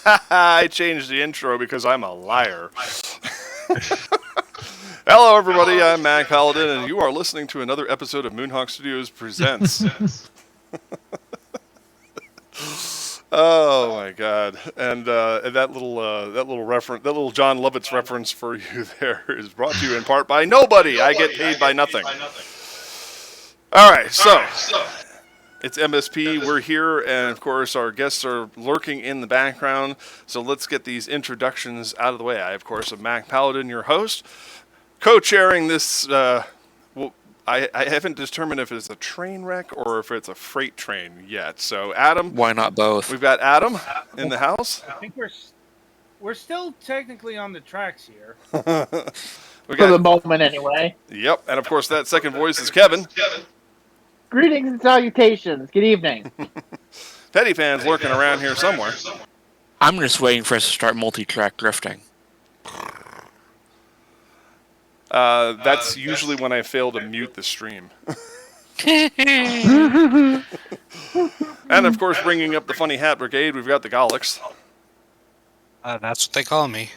I changed the intro because I'm a liar. Hello, everybody. I'm Mac Paladin, and you are listening to another episode of Moonhawk Studios Presents. Oh my God! And that little John Lovitz reference for you there is brought to you in part by nobody. I get paid by nothing. All right, so it's MSP. We're here, and of course, our guests are lurking in the background. So let's get these introductions out of the way. I, of course, am Mac Paladin, your host, co-chairing this. I haven't determined if it's a train wreck or if it's a freight train yet. So, Adam. Why not both? We've got Adam in the house. I think we're still technically on the tracks here. For the moment, anyway. Yep, and of course that second voice is Kevin. Greetings and salutations. Good evening. Petty Fan's lurking around here somewhere. I'm just waiting for us to start multi-track drifting. That's usually when I fail to mute the stream. And of course, bringing up the Funny Hat Brigade, we've got the Golics. That's what they call me.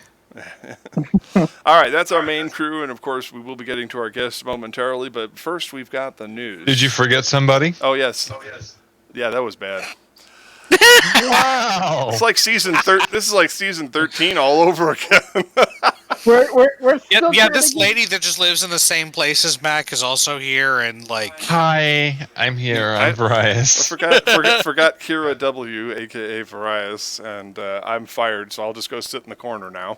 All right, that's our main crew, and of course, we will be getting to our guests momentarily. But first, we've got the news. Did you forget somebody? Oh yes. Yeah, that was bad. Wow! It's like This is like season 13 all over again. We're still This lady that just lives in the same place as Mac is also here, and like. Hi, I'm here. I'm Varius. I forgot Kira W, aka Varius, and I'm fired, so I'll just go sit in the corner now.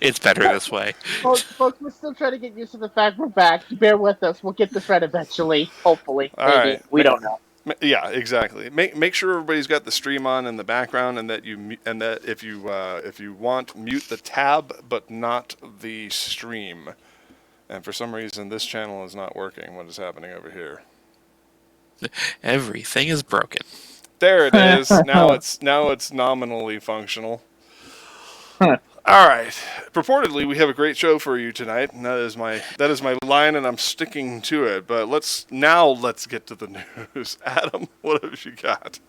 It's better this way. Folks, we're still trying to get used to the fact we're back. Bear with us. We'll get this right eventually. Hopefully. All maybe. right. We don't know. Yeah, exactly. Make sure everybody's got the stream on in the background, and that if you want, mute the tab, but not the stream. And for some reason, this channel is not working. What is happening over here? Everything is broken. There it is. Now it's nominally functional. All right. Purportedly, we have a great show for you tonight, and that is my line, and I'm sticking to it. But let's get to the news. Adam, what have you got?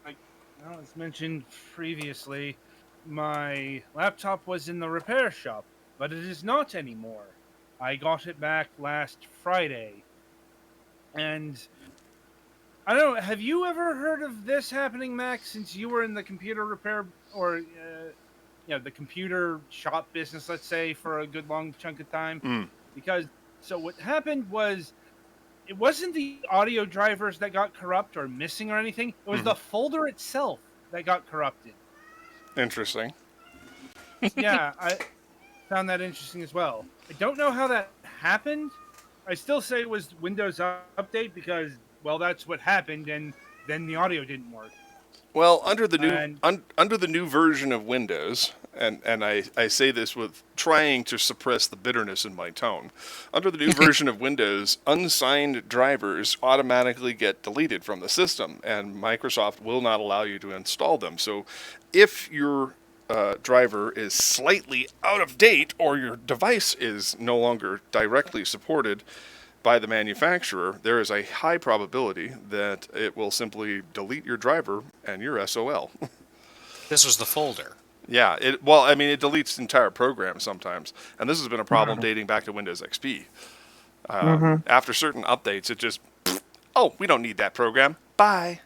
As mentioned previously, my laptop was in the repair shop, but it is not anymore. I got it back last Friday, and I don't know. Have you ever heard of this happening, Max? Since you were in the computer repair or the computer shop business, let's say, for a good long chunk of time. Because, so what happened was, it wasn't the audio drivers that got corrupt or missing or anything. It was the folder itself that got corrupted. Interesting. Yeah, I found that interesting as well. I don't know how that happened. I still say it was Windows Update because, well, that's what happened, and then the audio didn't work. Well, under the new version of Windows, and I say this with trying to suppress the bitterness in my tone. Under the new version of Windows, unsigned drivers automatically get deleted from the system, and Microsoft will not allow you to install them. So, if your driver is slightly out of date or your device is no longer directly supported by the manufacturer, there is a high probability that it will simply delete your driver and you're SOL. This was the folder. Yeah, it deletes the entire program sometimes, and this has been a problem dating back to Windows XP. After certain updates, it just, we don't need that program. Bye.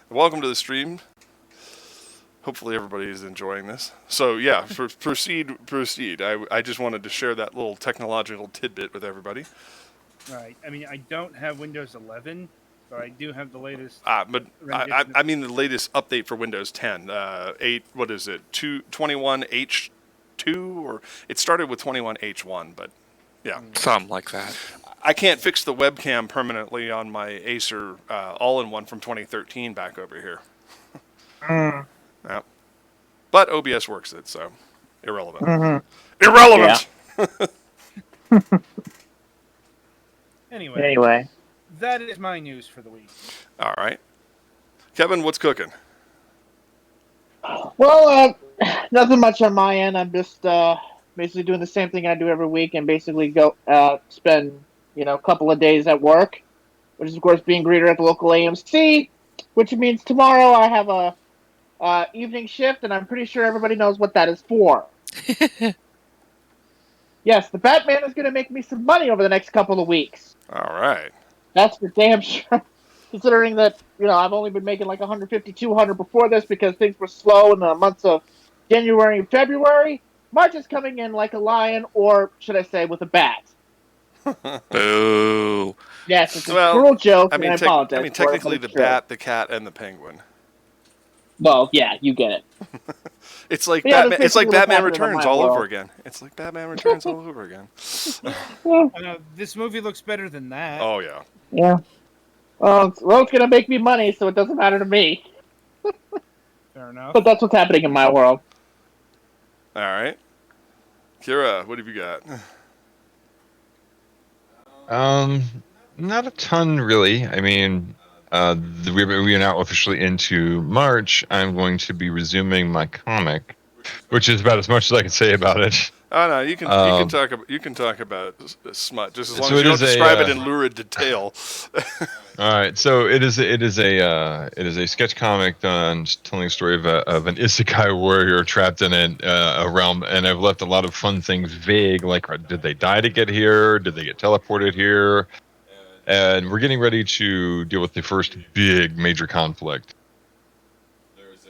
Welcome to the stream. Hopefully everybody is enjoying this. So yeah, proceed. I just wanted to share that little technological tidbit with everybody. Right. I mean, I don't have Windows 11, but I do have the latest. But I mean the latest update for Windows 10. 8. What is it? 21H2, or it started with 21H1, but yeah, something like that. I can't fix the webcam permanently on my Acer all-in-one from 2013 back over here. Yeah. But OBS works it, so irrelevant. Irrelevant! Yeah. Anyway. That is my news for the week. All right. Kevin, what's cooking? Well, nothing much on my end. I'm just basically doing the same thing I do every week and basically go spend a couple of days at work, which is, of course, being greeter at the local AMC, which means tomorrow I have a evening shift, and I'm pretty sure everybody knows what that is for. Yes, the Batman is going to make me some money over the next couple of weeks. All right. That's for damn sure. Considering that, I've only been making like 150, 200 before this because things were slow in the months of January and February. March is coming in like a lion, or should I say, with a bat. Boo. Yes, it's a cruel joke, and I apologize. Technically the bat, the cat, and the penguin. Well, yeah, you get it. It's like Batman. It's like Batman Returns all over again. It's like Batman Returns all over again. This movie looks better than that. Oh yeah. Yeah. Well, it's gonna make me money, so it doesn't matter to me. Fair enough. But that's what's happening in my world. All right, Kira, what have you got? Not a ton really. I mean, we are now officially into March. I'm going to be resuming my comic, which is about as much as I can say about it. Oh no, you can talk about smut just as long as you don't describe it in lurid detail. All right, so it is a sketch comic done telling a story of an isekai warrior trapped in a realm, and I've left a lot of fun things vague, like did they die to get here? Did they get teleported here? And we're getting ready to deal with the first big major conflict.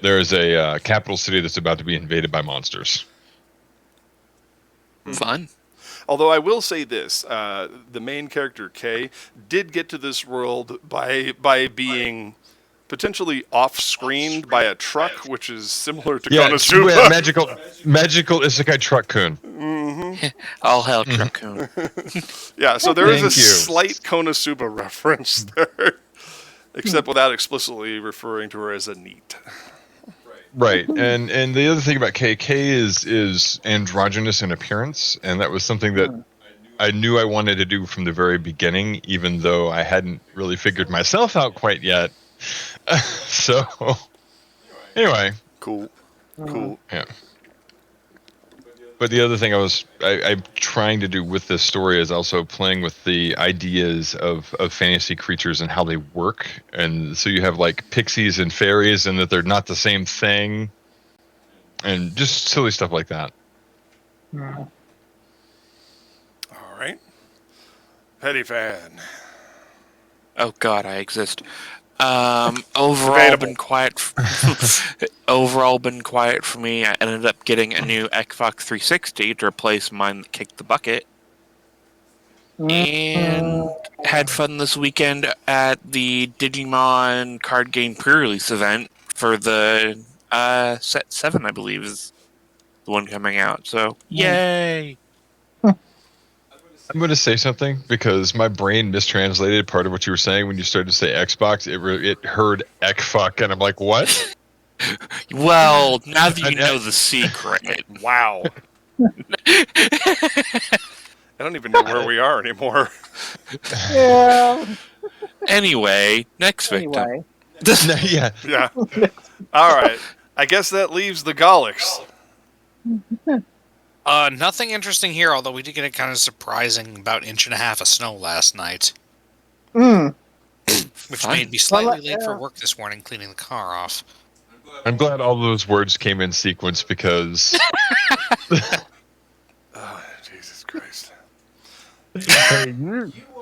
There is a capital city that's about to be invaded by monsters. Fun. Although I will say this, the main character, Kay, did get to this world by being potentially off-screened by a truck, which is similar to Konosuba. Yeah, magical isekai truck-kun. Mm-hmm. All hell, truck-kun. Yeah, so there is a slight Konosuba reference there, except without explicitly referring to her as a NEET. Right, and the other thing about Kay is androgynous in appearance, and that was something that I knew I wanted to do from the very beginning, even though I hadn't really figured myself out quite yet. So, anyway. Cool. Yeah. But the other thing I'm trying to do with this story is also playing with the ideas of fantasy creatures and how they work. And so you have like pixies and fairies and that they're not the same thing. And just silly stuff like that. All right. Petty fan. Oh God, I exist. Overall been quiet. Overall been quiet for me. I ended up getting a new Xbox 360 to replace mine that kicked the bucket, and had fun this weekend at the Digimon card game pre-release event for the set 7, I believe, is the one coming out. So yay! I'm going to say something because my brain mistranslated part of what you were saying when you started to say Xbox. It heard Ekfuck, and I'm like, what? Well, now that you know the secret. Wow. I don't even know where we are anymore. Yeah. Anyway, next victim. Yeah. Yeah. All right. I guess that leaves the Golics. Nothing interesting here, although we did get a kind of surprising about 1.5 inches of snow last night. Which made me slightly late for work this morning cleaning the car off. I'm glad all those words came in sequence because... Oh, Jesus Christ. Hey,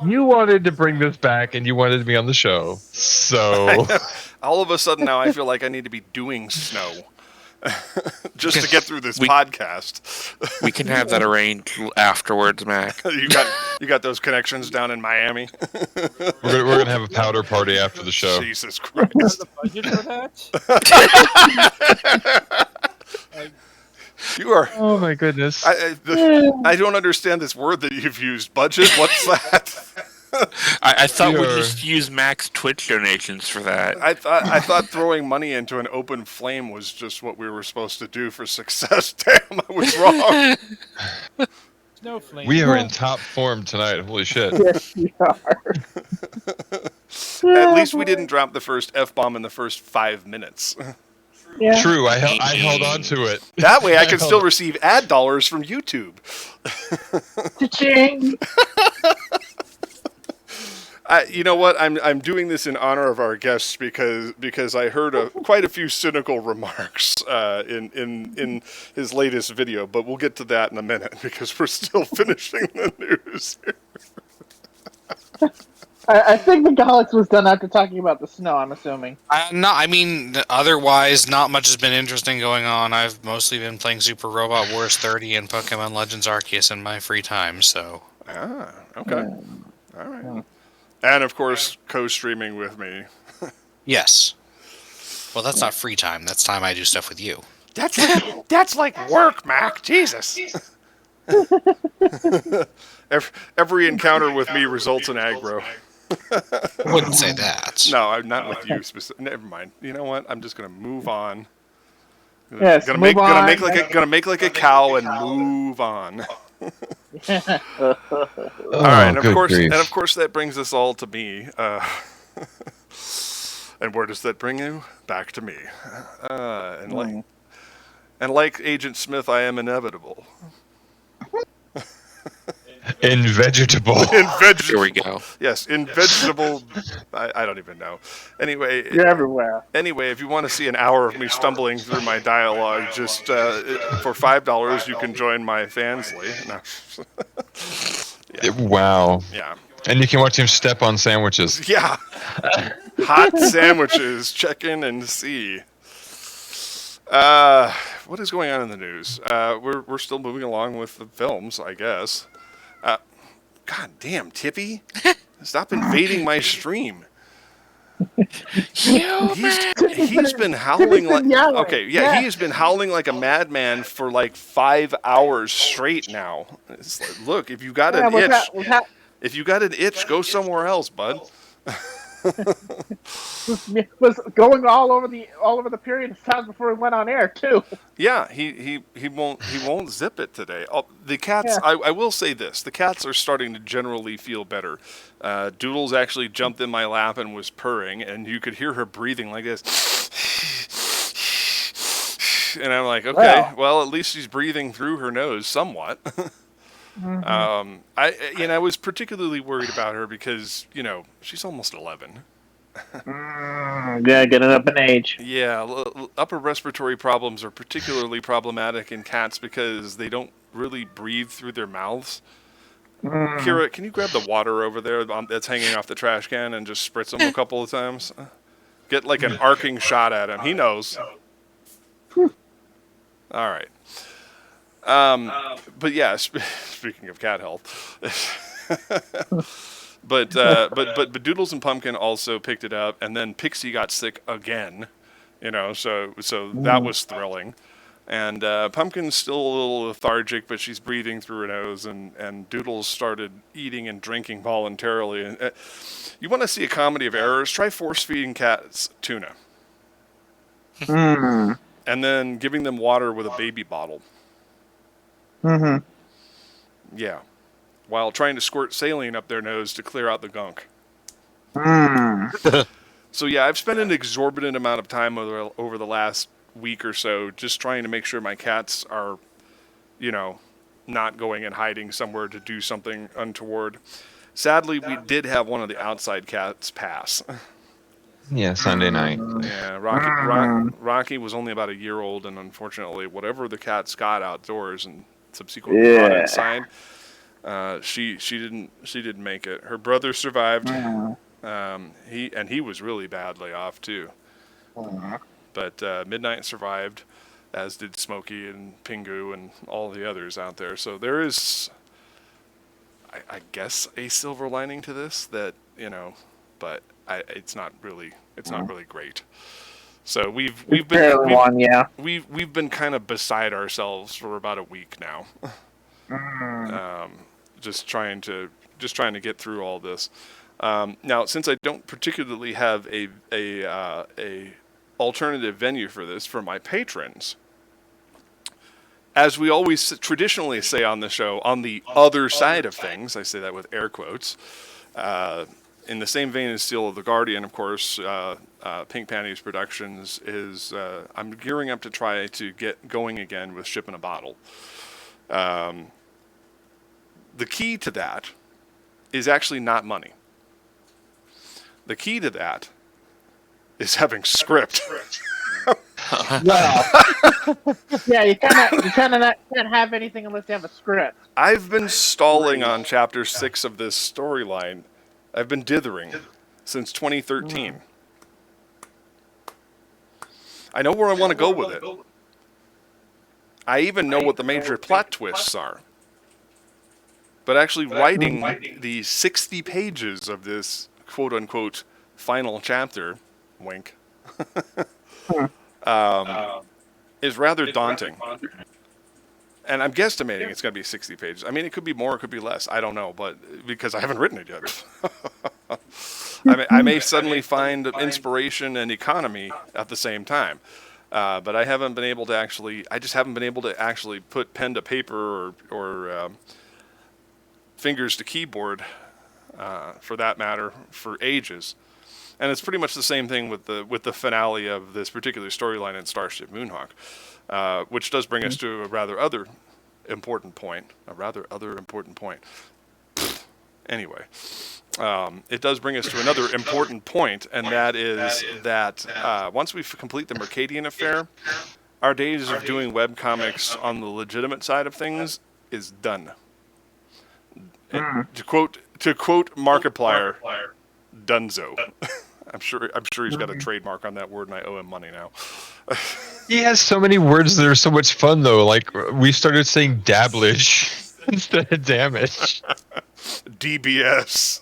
you wanted to bring this back and you wanted to be on the show, so... All of a sudden now I feel like I need to be doing snow. Just to get through this podcast. We can have that arranged afterwards, Mac. You got those connections down in Miami? We're gonna have a powder party after the show. Jesus Christ. Is the budget for that? You are. Oh my goodness. I don't understand this word that you've used. Budget? What's that? I thought we'd just use Mac's Twitch donations for that. I thought throwing money into an open flame was just what we were supposed to do for success. Damn, I was wrong. No flame. We are in top form tonight. Holy shit. Yes, we are. At least we didn't drop the first F-bomb in the firing 5 minutes. Yeah. True, I held on to it. That way I can still receive ad dollars from YouTube. Cha-ching. You know what? I'm doing this in honor of our guests because I heard quite a few cynical remarks in his latest video, but we'll get to that in a minute because we're still finishing the news. I think the Galax was done after talking about the snow, I'm assuming. Otherwise, not much has been interesting going on. I've mostly been playing Super Robot Wars 30 and Pokemon Legends Arceus in my free time, so... Okay. All right. And, of course, co-streaming with me. Yes. Well, that's not free time. That's time I do stuff with you. That's like work, Mac. Jesus. Every encounter with me results in aggro. I wouldn't say that. No, I'm not with you. Never mind. You know what? I'm just gonna move on. Yes, gonna move on. make like a cow and move on. All Oh, right, and good grief. of course, that brings us all to me. And where does that bring you? Back to me. And like Agent Smith, I am inevitable. Invegetable. Here we go. Yes, invegetable. I don't even know. Anyway, You're everywhere. Anyway, if you want to see an hour of me stumbling through my dialogue, just for $5, you can join my Fansly. No. Yeah. Wow. Yeah. And you can watch him step on sandwiches. Yeah. Hot sandwiches. Check in and see. What is going on in the news? We're still moving along with the films, I guess. God damn, Tippy. Stop invading my stream. He's been howling like he has been howling like a madman for like 5 hours straight now. It's like, look, if you got an itch, go somewhere else, bud. Was going all over the period of time before we went on air too. Yeah, he won't zip it today. The cats. Yeah. I will say this: the cats are starting to generally feel better. Doodles actually jumped in my lap and was purring, and you could hear her breathing like this. And I'm like, okay, well, at least she's breathing through her nose somewhat. Mm-hmm. I was particularly worried about her because she's almost 11. Yeah, getting up in age. Yeah, upper respiratory problems are particularly problematic in cats because they don't really breathe through their mouths. Kira, can you grab the water over there that's hanging off the trash can and just spritz him a couple of times? Get like an arcing shot at him. He knows. All right. But yeah, speaking of cat health. But Doodles and Pumpkin also picked it up, and then Pixie got sick again, so that was thrilling. And Pumpkin's still a little lethargic, but she's breathing through her nose, and Doodles started eating and drinking voluntarily. And you want to see a comedy of errors? Try force-feeding cats tuna. And then giving them water with a baby bottle. Mm-hmm. Yeah. While trying to squirt saline up their nose to clear out the gunk. So yeah, I've spent an exorbitant amount of time over the last week or so just trying to make sure my cats are, not going and hiding somewhere to do something untoward. Sadly, we did have one of the outside cats pass. Yeah, Sunday night. Yeah, Rocky was only about a year old, and unfortunately, whatever the cats got outdoors and subsequently brought inside, she didn't make it. Her brother survived. He was really badly off too. But Midnight survived, as did Smokey and Pingu and all the others out there. So there is, I guess, a silver lining to this that but it's not really great. So we've been kind of beside ourselves for about a week now. Just trying to get through all this. Now, since I don't particularly have a alternative venue for this for my patrons, as we always traditionally say on the show, on the other side of things, I say that with air quotes, in the same vein as Seal of the Guardian, of course, Pink Panties Productions is, I'm gearing up to try to get going again with Ship in a Bottle. The key to that is actually not money. The key to that is having script. Well, yeah, you kind of can't have anything unless you have a script. I've been stalling on chapter 6 of this storyline. I've been dithering since 2013. I know where I want to go with it. I even know what the major plot twists are. But actually writing the 60 pages of this quote-unquote final chapter, wink, is rather daunting. And I'm guesstimating it's going to be 60 pages. I mean, it could be more, it could be less. I don't know, but because I haven't written it yet. I may suddenly find inspiration and economy at the same time. But I haven't been able to I just haven't been able to actually put pen to paper or fingers to keyboard, for that matter, for ages. And it's pretty much the same thing with the finale of this particular storyline in Starship Moonhawk, which does bring us to a rather other important point. Anyway, it does bring us to another important point, and that is that once we complete the Mercadian affair, our days of doing webcomics on the legitimate side of things is done. To quote Markiplier, Dunzo. I'm sure he's got a trademark on that word, and I owe him money now. He has so many words that are so much fun, though. Like, we started saying dabblish instead of damage. DBS.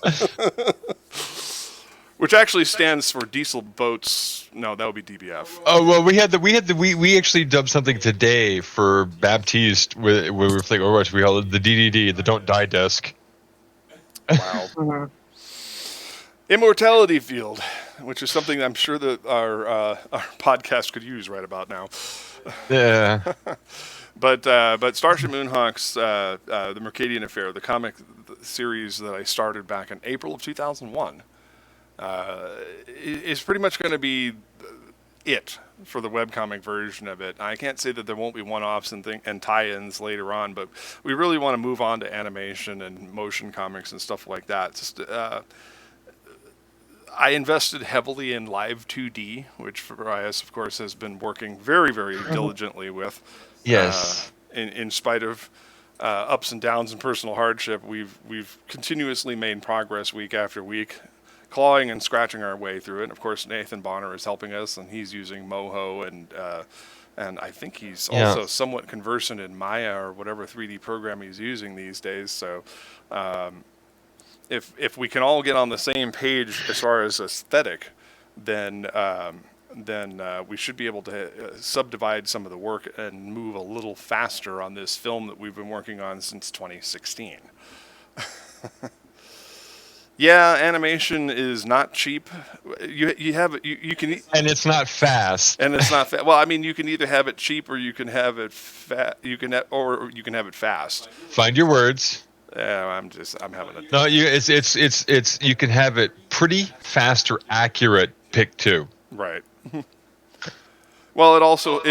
Which actually stands for diesel boats. No, that would be DBF. Oh well, we actually dubbed something today for Baptiste where we were playing Overwatch. We called it the DDD, the Don't Die Desk. Wow. Immortality field, which is something I'm sure that our podcast could use right about now. Yeah. But Starship Moonhawk's the Mercadian Affair, the comic series that I started back in April of 2001, is pretty much going to be it for the webcomic version of it. I can't say that there won't be one-offs and tie-ins later on, but we really want to move on to animation and motion comics and stuff like that. Just I invested heavily in Live 2D, which Farias, of course, has been working very, very diligently with. Yes. In spite of ups and downs and personal hardship, we've continuously made progress week after week, clawing and scratching our way through it. And of course, Nathan Bonner is helping us, and he's using Moho, and I think he's also somewhat conversant in Maya or whatever 3D program he's using these days. So, if we can all get on the same page as far as aesthetic, then we should be able to subdivide some of the work and move a little faster on this film that we've been working on since 2016. Yeah, animation is not cheap. You can, and it's not fast. And it's not well. I mean, you can either have it cheap or you can have it you can have it fast. Find your words. Yeah, I'm having a. No, it's you can have it pretty fast or accurate. Pick two. Right. Well, it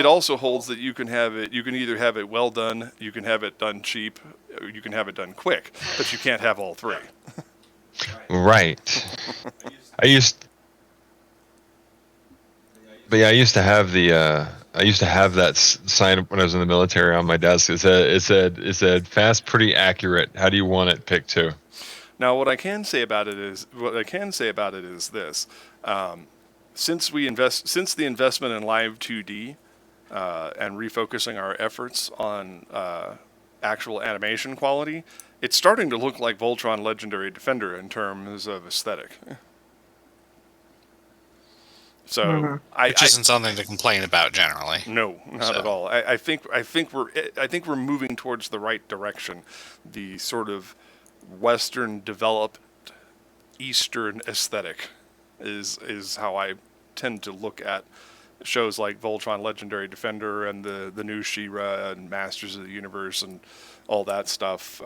also holds that you can have it. You can either have it well done, you can have it done cheap, or you can have it done quick, but you can't have all three. Right. I used to have that sign when I was in the military on my desk. It said fast, pretty accurate. How do you want it? Pick two. Now, what I can say about it is this: since the investment in Live 2D and refocusing our efforts on actual animation quality, it's starting to look like Voltron Legendary Defender in terms of aesthetic. So which isn't something to complain about generally. No, not at all. I think we're moving towards the right direction. The sort of Western developed Eastern aesthetic is how I tend to look at shows like Voltron Legendary Defender and the new She-Ra and Masters of the Universe and all that stuff.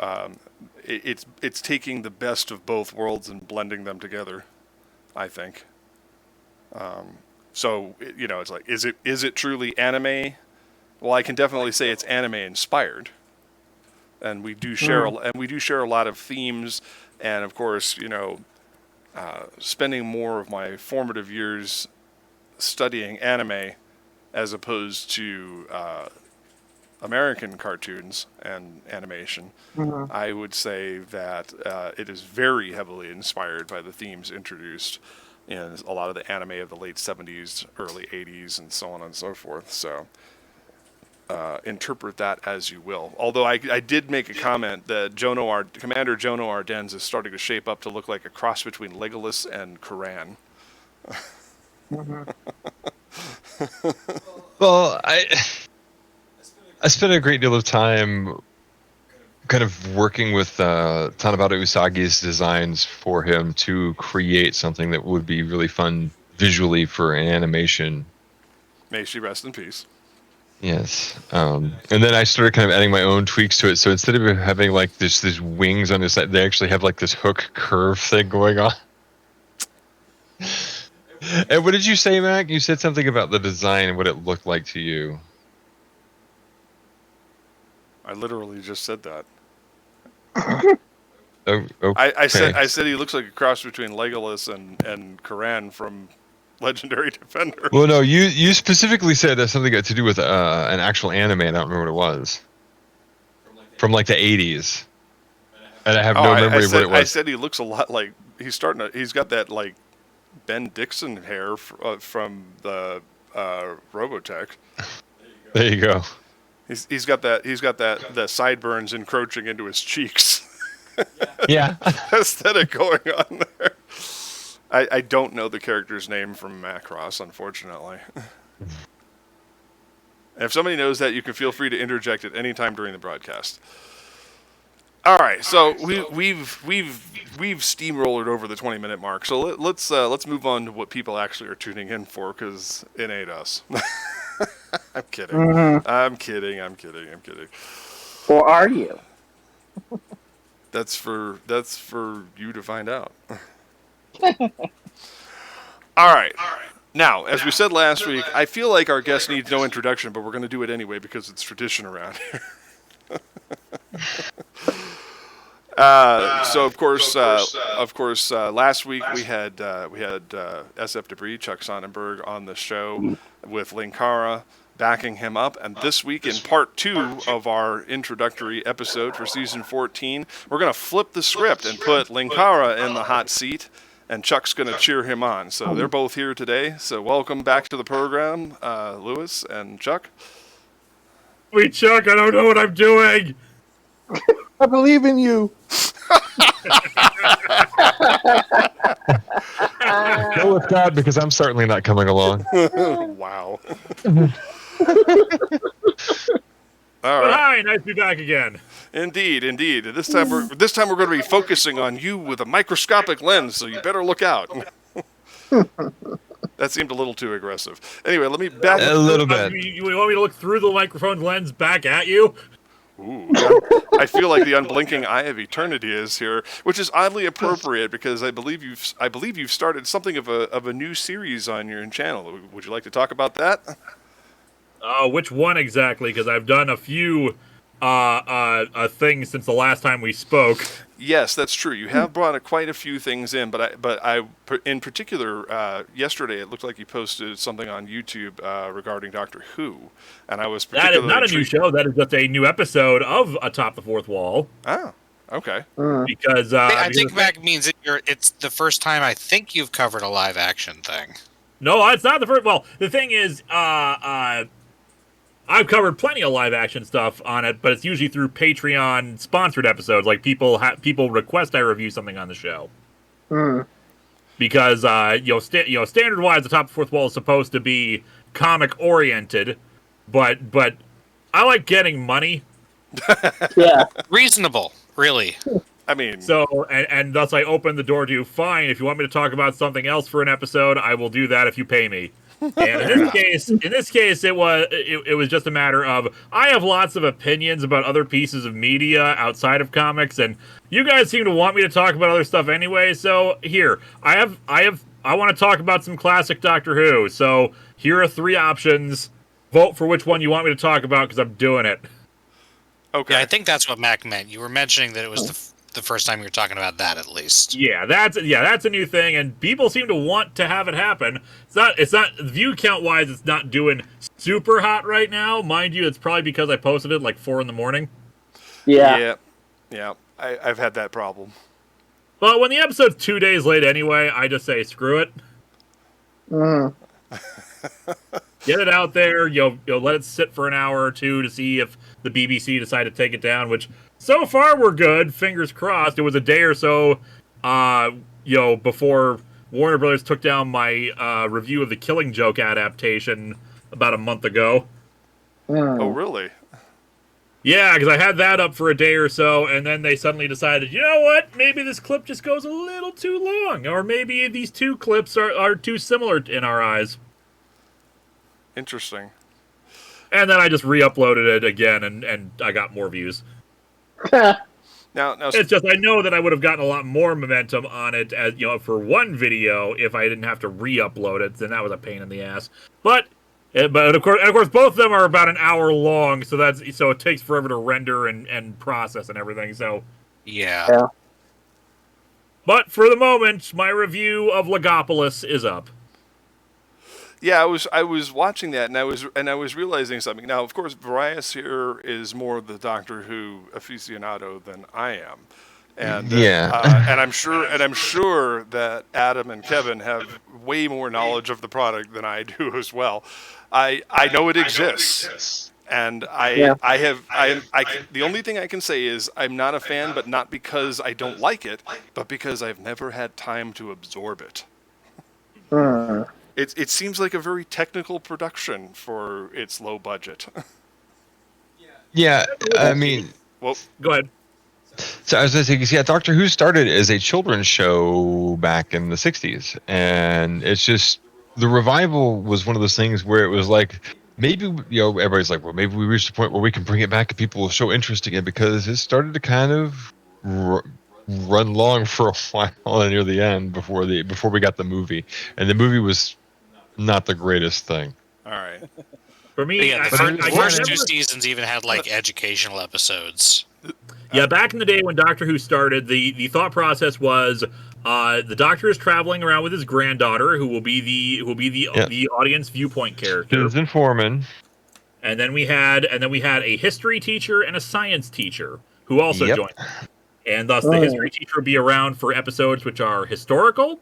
It's taking the best of both worlds and blending them together, I think. So it's like, is it truly anime? Well, I can definitely say it's anime inspired, and we do share a lot of themes, and of course, spending more of my formative years studying anime as opposed to American cartoons and animation, I would say that it is very heavily inspired by the themes introduced in a lot of the anime of the late 70s, early 80s, and so on and so forth. So interpret that as you will. Although I did make a comment that Commander Jono Ardennes is starting to shape up to look like a cross between Legolas and Koran. Well, I spent a great deal of time kind of working with Tanabata Usagi's designs for him to create something that would be really fun visually for an animation. May she rest in peace. Yes. And then I started kind of adding my own tweaks to it. So instead of having like these wings on his side, they actually have like this hook curve thing going on. And what did you say, Mac? You said something about the design and what it looked like to you. I literally just said that. Oh, okay. I said he looks like a cross between Legolas and Koran from Legendary Defender. Well, no, you specifically said that something got to do with an actual anime. I don't remember what it was. From like the 80s. And I have no memory of what it was. I said he looks a lot like he's got that like Ben Dixon hair from the Robotech. There you go. He's got the sideburns encroaching into his cheeks. Yeah. Aesthetic going on there. I don't know the character's name from Macross, unfortunately. And if somebody knows that, you can feel free to interject at any time during the broadcast. All right, so we've steamrolled over the 20-minute mark. So let's move on to what people actually are tuning in for, because it ain't us. I'm kidding. Mm-hmm. I'm kidding. Or are you? That's for you to find out. All right. Now, as we said last week, I feel like our guest needs no introduction, but we're going to do it anyway because it's tradition around here. So of course, last week we had SF Debris, Chuck Sonnenberg, on the show with Linkara, backing him up. And this week, in part 2 of our introductory episode for season 14, we're going to flip the script and put Linkara in the hot seat, and Chuck's going to cheer him on. So they're both here today. So welcome back to the program, Lewis and Chuck. Wait, Chuck, I don't know what I'm doing. I believe in you. Go with God, because I'm certainly not coming along. Wow. All But right. hi, nice to be back again. Indeed. This time we're going to be focusing on you with a microscopic lens, so you better look out. That seemed a little too aggressive. Anyway, let me back A little bit. You want me to look through the microphone lens back at you? Ooh, I feel like the unblinking eye of eternity is here, which is oddly appropriate because I believe you've started something of a new series on your channel. Would you like to talk about that? Which one exactly? Because I've done a few things since the last time we spoke. Yes, that's true. You have brought quite a few things in, but I in particular, yesterday it looked like you posted something on YouTube regarding Doctor Who, and I was That particularly is not a new show. That is just a new episode of Atop the Fourth Wall. Oh, okay. Because I think Mac means it's the first time I think you've covered a live action thing. No, it's not the first. Well, the thing is, I've covered plenty of live action stuff on it, but it's usually through Patreon sponsored episodes. Like people request I review something on the show. Because standard wise, the Top Fourth Wall is supposed to be comic oriented, but I like getting money. Yeah. Reasonable, really. I mean, So and thus I open the door to fine. If you want me to talk about something else for an episode, I will do that if you pay me. And in this case, it was just a matter of I have lots of opinions about other pieces of media outside of comics, and you guys seem to want me to talk about other stuff anyway. So here, I want to talk about some classic Doctor Who. So here are 3 options. Vote for which one you want me to talk about because I'm doing it. okay. Yeah, I think that's what Mac meant. You were mentioning that it was the first time you're talking about that, at least. Yeah, that's a new thing, and people seem to want to have it happen. It's not view count wise. It's not doing super hot right now, mind you. It's probably because I posted it like 4 a.m. Yeah. I've had that problem. But when the episode's 2 days late anyway, I just say screw it. Mm. Get it out there. Let it sit for an hour or two to see if the BBC decide to take it down. Which so far we're good. Fingers crossed. It was a day or so, before Warner Brothers took down my review of the Killing Joke adaptation about a month ago. Mm. Oh, really? Yeah, because I had that up for a day or so, and then they suddenly decided, you know what? Maybe this clip just goes a little too long, or maybe these two clips are too similar in our eyes. Interesting. And then I just re-uploaded it again, and I got more views. Now, It's just I know that I would have gotten a lot more momentum on it as for one video if I didn't have to re-upload it. Then that was a pain in the ass. But of course, both of them are about an hour long, so it takes forever to render and process and everything. So Yeah. but for the moment, my review of Legopolis is up. yeah, I was watching that, and I was realizing something. Now, of course, Varias here is more the Doctor Who aficionado than I am, and and I'm sure that Adam and Kevin have way more knowledge of the product than I do as well. I know it exists, and the only thing I can say is I'm not a fan, but not because I don't like it, but because I've never had time to absorb it. Mm. It seems like a very technical production for its low budget. Yeah, I mean, Well, Go ahead. so I was going to say, yeah, Doctor Who started as a children's show back in the 60s, and it's just, the revival was one of those things where it was like, maybe, everybody's like, well, maybe we reached a point where we can bring it back and people will show interest again, because it started to kind of run long for a while near the end before we got the movie, and the movie was not the greatest thing. all right. For me, Yeah, the first two seasons even had like educational episodes. Yeah, back in the day when Doctor Who started, the thought process was the Doctor is traveling around with his granddaughter, who will be the audience viewpoint character. Susan Foreman. And then we had a history teacher and a science teacher who also joined. And thus the history teacher would be around for episodes which are historical.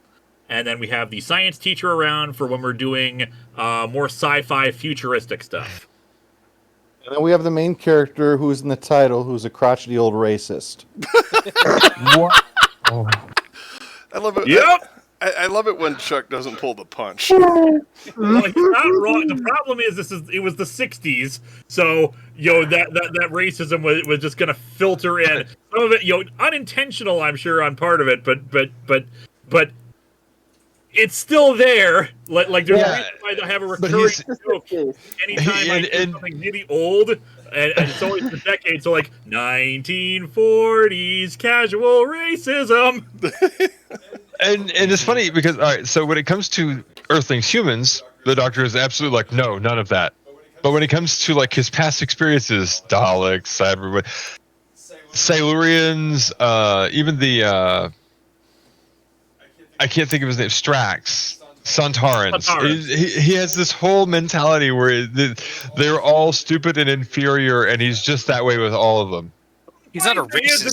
And then we have the science teacher around for when we're doing more sci-fi futuristic stuff. And then we have the main character who's in the title, who's a crotchety old racist. What? Oh. I love it. Yep. I love it when Chuck doesn't pull the punch. Well, he's not wrong. The problem is it was the 60s, so that racism was just gonna filter in. Some of it, unintentional, I'm sure, on part of it, but it's still there. Like there's a reason why they have a recurring joke anytime I do something really old, and it's always the decade. So like 1940s casual racism. And it's funny because, all right, so when it comes to Earthlings humans, the Doctor is absolutely like, no, none of that. But when it comes to like his past experiences, Daleks, Cybermen, Silurians, even the I can't think of his name, Strax, Santarans. He has this whole mentality where they're all stupid and inferior, and he's just that way with all of them. He's not a racist. He's a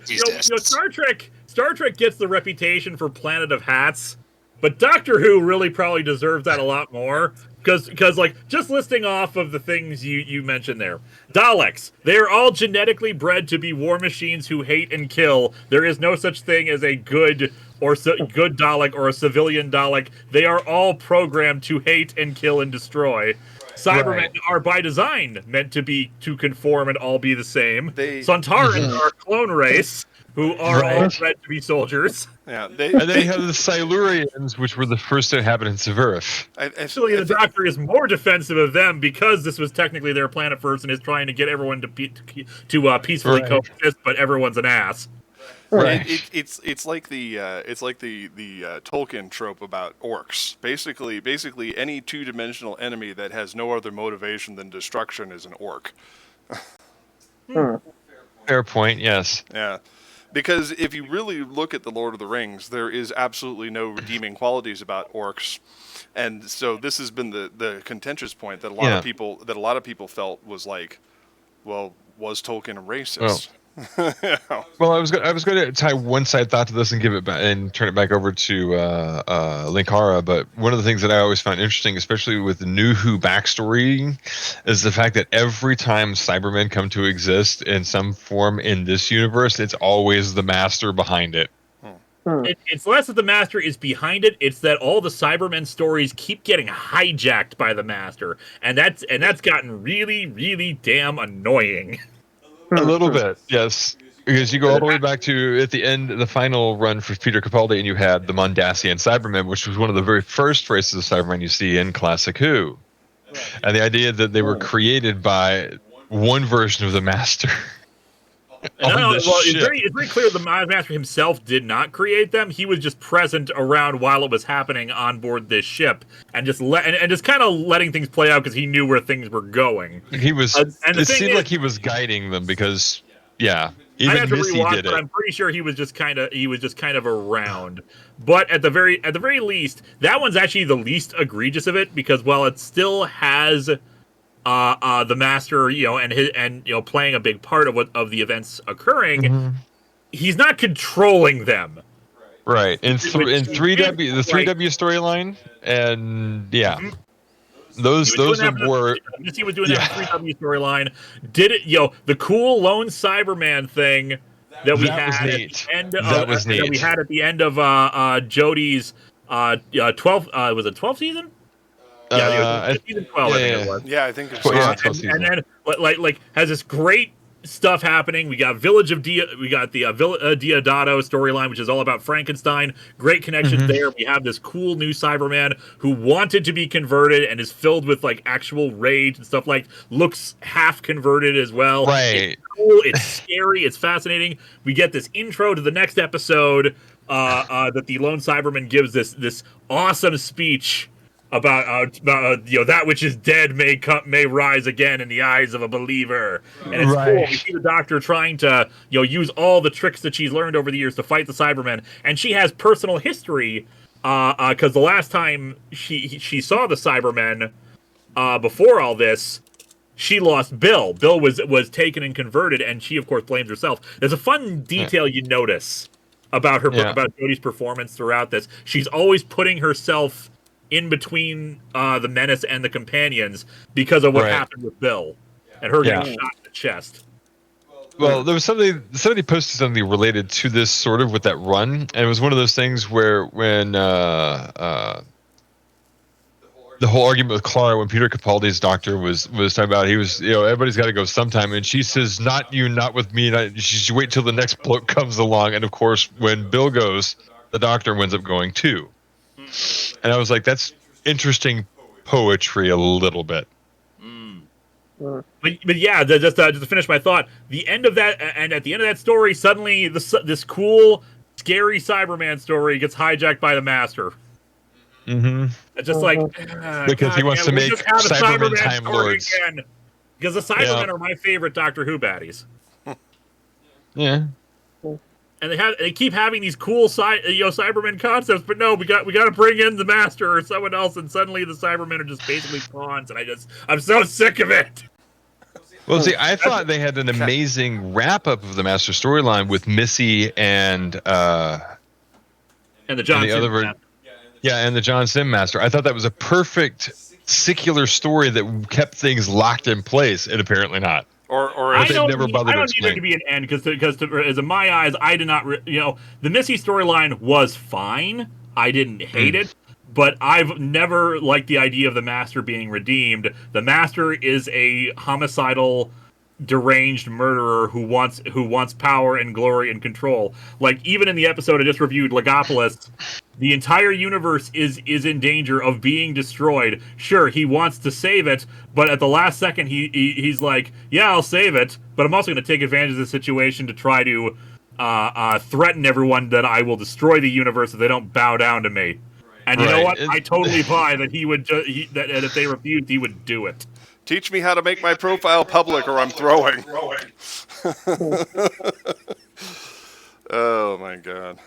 speciesist. Star Trek gets the reputation for Planet of Hats, but Doctor Who really probably deserves that a lot more. Because like, just listing off of the things you mentioned there. Daleks, they are all genetically bred to be war machines who hate and kill. There is no such thing as a good Dalek or a civilian Dalek. They are all programmed to hate and kill and destroy. Cybermen are by design meant to conform and all be the same. Santarans are a clone race who are all bred to be soldiers. Yeah, and then you have the Silurians, which were the first inhabitants of Earth. Actually, the Doctor is more defensive of them because this was technically their planet first, and is trying to get everyone to peacefully coexist. But everyone's an ass. Right. It's like the Tolkien trope about orcs. Basically, any two-dimensional enemy that has no other motivation than destruction is an orc. Fair point. Yes. Yeah. Because if you really look at the Lord of the Rings, there is absolutely no redeeming qualities about orcs, and so this has been the contentious point that a lot of people felt was like, well, was Tolkien a racist? Well, I was going to tie one side thought to this and give it back and turn it back over to Linkara. But one of the things that I always found interesting, especially with the New Who backstory, is the fact that every time Cybermen come to exist in some form in this universe, it's always the Master behind it. It's less that the Master is behind it; it's that all the Cybermen stories keep getting hijacked by the Master, and that's gotten really, really damn annoying. A little bit, yes. Because you go all the way back to at the end, the final run for Peter Capaldi, and you had the Mondasian Cybermen, which was one of the very first races of Cybermen you see in Classic Who, and the idea that they were created by one version of the Master. It's very clear the Master himself did not create them. He was just present around while it was happening on board this ship, and just kind of letting things play out because he knew where things were going. He was. It seemed like he was guiding them because, even Missy did it. But I'm pretty sure he was just kind of around. But at the very least, that one's actually the least egregious of it because while it still has the Master, and playing a big part of the events occurring, he's not controlling them. Right. In 3W, the 3W storyline, and those were. He was doing that in 3W storyline. Did it? The cool lone Cyberman thing that we had at the end of that we had at the end of Jodie's 12th. Was it 12th season? Yeah, season 12. I think it was. Yeah, I think it's and then like has this great stuff happening. We got Village of we got the Diodato storyline, which is all about Frankenstein. Great connections there. We have this cool new Cyberman who wanted to be converted and is filled with like actual rage and stuff. Like looks half converted as well. Right. It's cool. It's scary. It's fascinating. We get this intro to the next episode that the lone Cyberman gives this awesome speech about that which is dead may rise again in the eyes of a believer, and it's cool. We see the Doctor trying to use all the tricks that she's learned over the years to fight the Cybermen, and she has personal history because the last time she saw the Cybermen before all this, she lost Bill. Bill was taken and converted, and she of course blames herself. There's a fun detail you notice about her about Jodie's performance throughout this. She's always putting herself in between the Menace and the companions because of what happened with Bill and her getting shot in the chest. Well, there was somebody posted something related to this sort of with that run, and it was one of those things where when the whole argument with Clara, when Peter Capaldi's Doctor was talking about, he was everybody's got to go sometime, and she says not you, not with me. She should wait till the next bloke comes along, and of course when Bill goes, the Doctor winds up going too. And I was like, that's interesting poetry a little bit. But yeah, just to finish my thought, the end of that, and at the end of that story, suddenly this cool, scary Cyberman story gets hijacked by the Master. It's just like because he wants to make Cybermen Time Lords. Again. Because the Cybermen are my favorite Doctor Who baddies. Yeah. And they keep having these cool Cybermen concepts, but no, we got to bring in the Master or someone else, and suddenly the Cybermen are just basically pawns, and I'm so sick of it. Well, see, I thought they had an amazing wrap up of the Master storyline with Missy and the John Sim and the John Sim Master. I thought that was a perfect secular story that kept things locked in place, and apparently not. Or I don't need there to be an end because as in my eyes, I did not. The Missy storyline was fine. I didn't hate it, but I've never liked the idea of the Master being redeemed. The Master is a homicidal, deranged murderer who wants power and glory and control. Like even in the episode I just reviewed, Legopolis, the entire universe is in danger of being destroyed. Sure, he wants to save it, but at the last second he's like, yeah, I'll save it, but I'm also going to take advantage of the situation to try to threaten everyone that I will destroy the universe if they don't bow down to me. And you know what? I totally buy that he would that if they refused, he would do it. Teach me how to make my profile public, or I'm throwing. my god.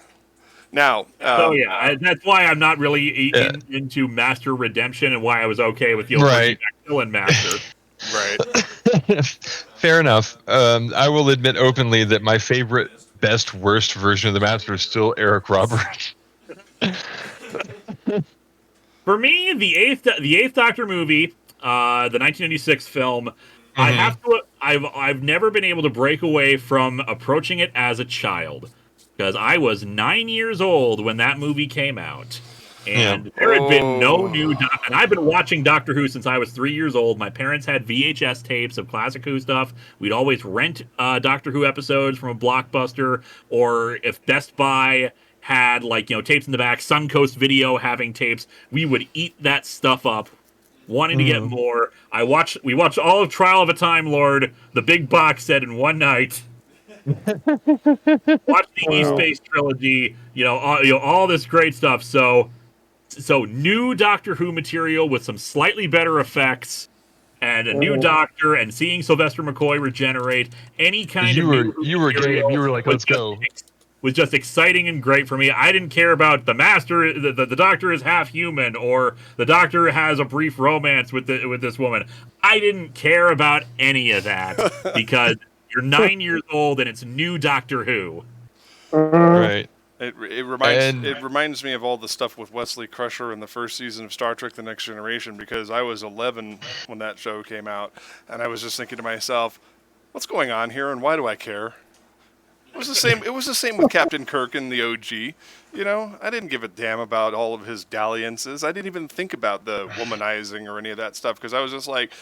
Now, so yeah, that's why I'm not really into Master Redemption, and why I was okay with the Right. villain Master. right. Fair enough. I will admit openly that my favorite, best, worst version of the Master is still Eric Roberts. For me, the eighth Doctor movie, the 1996 film, I have to. I've never been able to break away from approaching it as a child, because I was 9 years old when that movie came out, and there had been no new. And I've been watching Doctor Who since I was 3 years old. My parents had VHS tapes of classic Who stuff. We'd always rent Doctor Who episodes from a Blockbuster, or if Best Buy had tapes in the back, Suncoast Video having tapes, we would eat that stuff up, wanting to get more. We watched all of Trial of a Time Lord, the big box set, in one night. Watch the E-Space trilogy, all this great stuff. So new Doctor Who material with some slightly better effects, and a new Doctor, and seeing Sylvester McCoy regenerate, any kind you of were game. You were like, let's go. Was just exciting and great for me. I didn't care about the Master, the Doctor is half human, or the Doctor has a brief romance with this woman. I didn't care about any of that, because you're 9 years old and it's new Doctor Who. Right. It reminds me of all the stuff with Wesley Crusher in the first season of Star Trek: The Next Generation, because I was 11 when that show came out, and I was just thinking to myself, what's going on here, and why do I care? It was the same. It was the same with Captain Kirk in the OG. I didn't give a damn about all of his dalliances. I didn't even think about the womanizing or any of that stuff, because I was just like,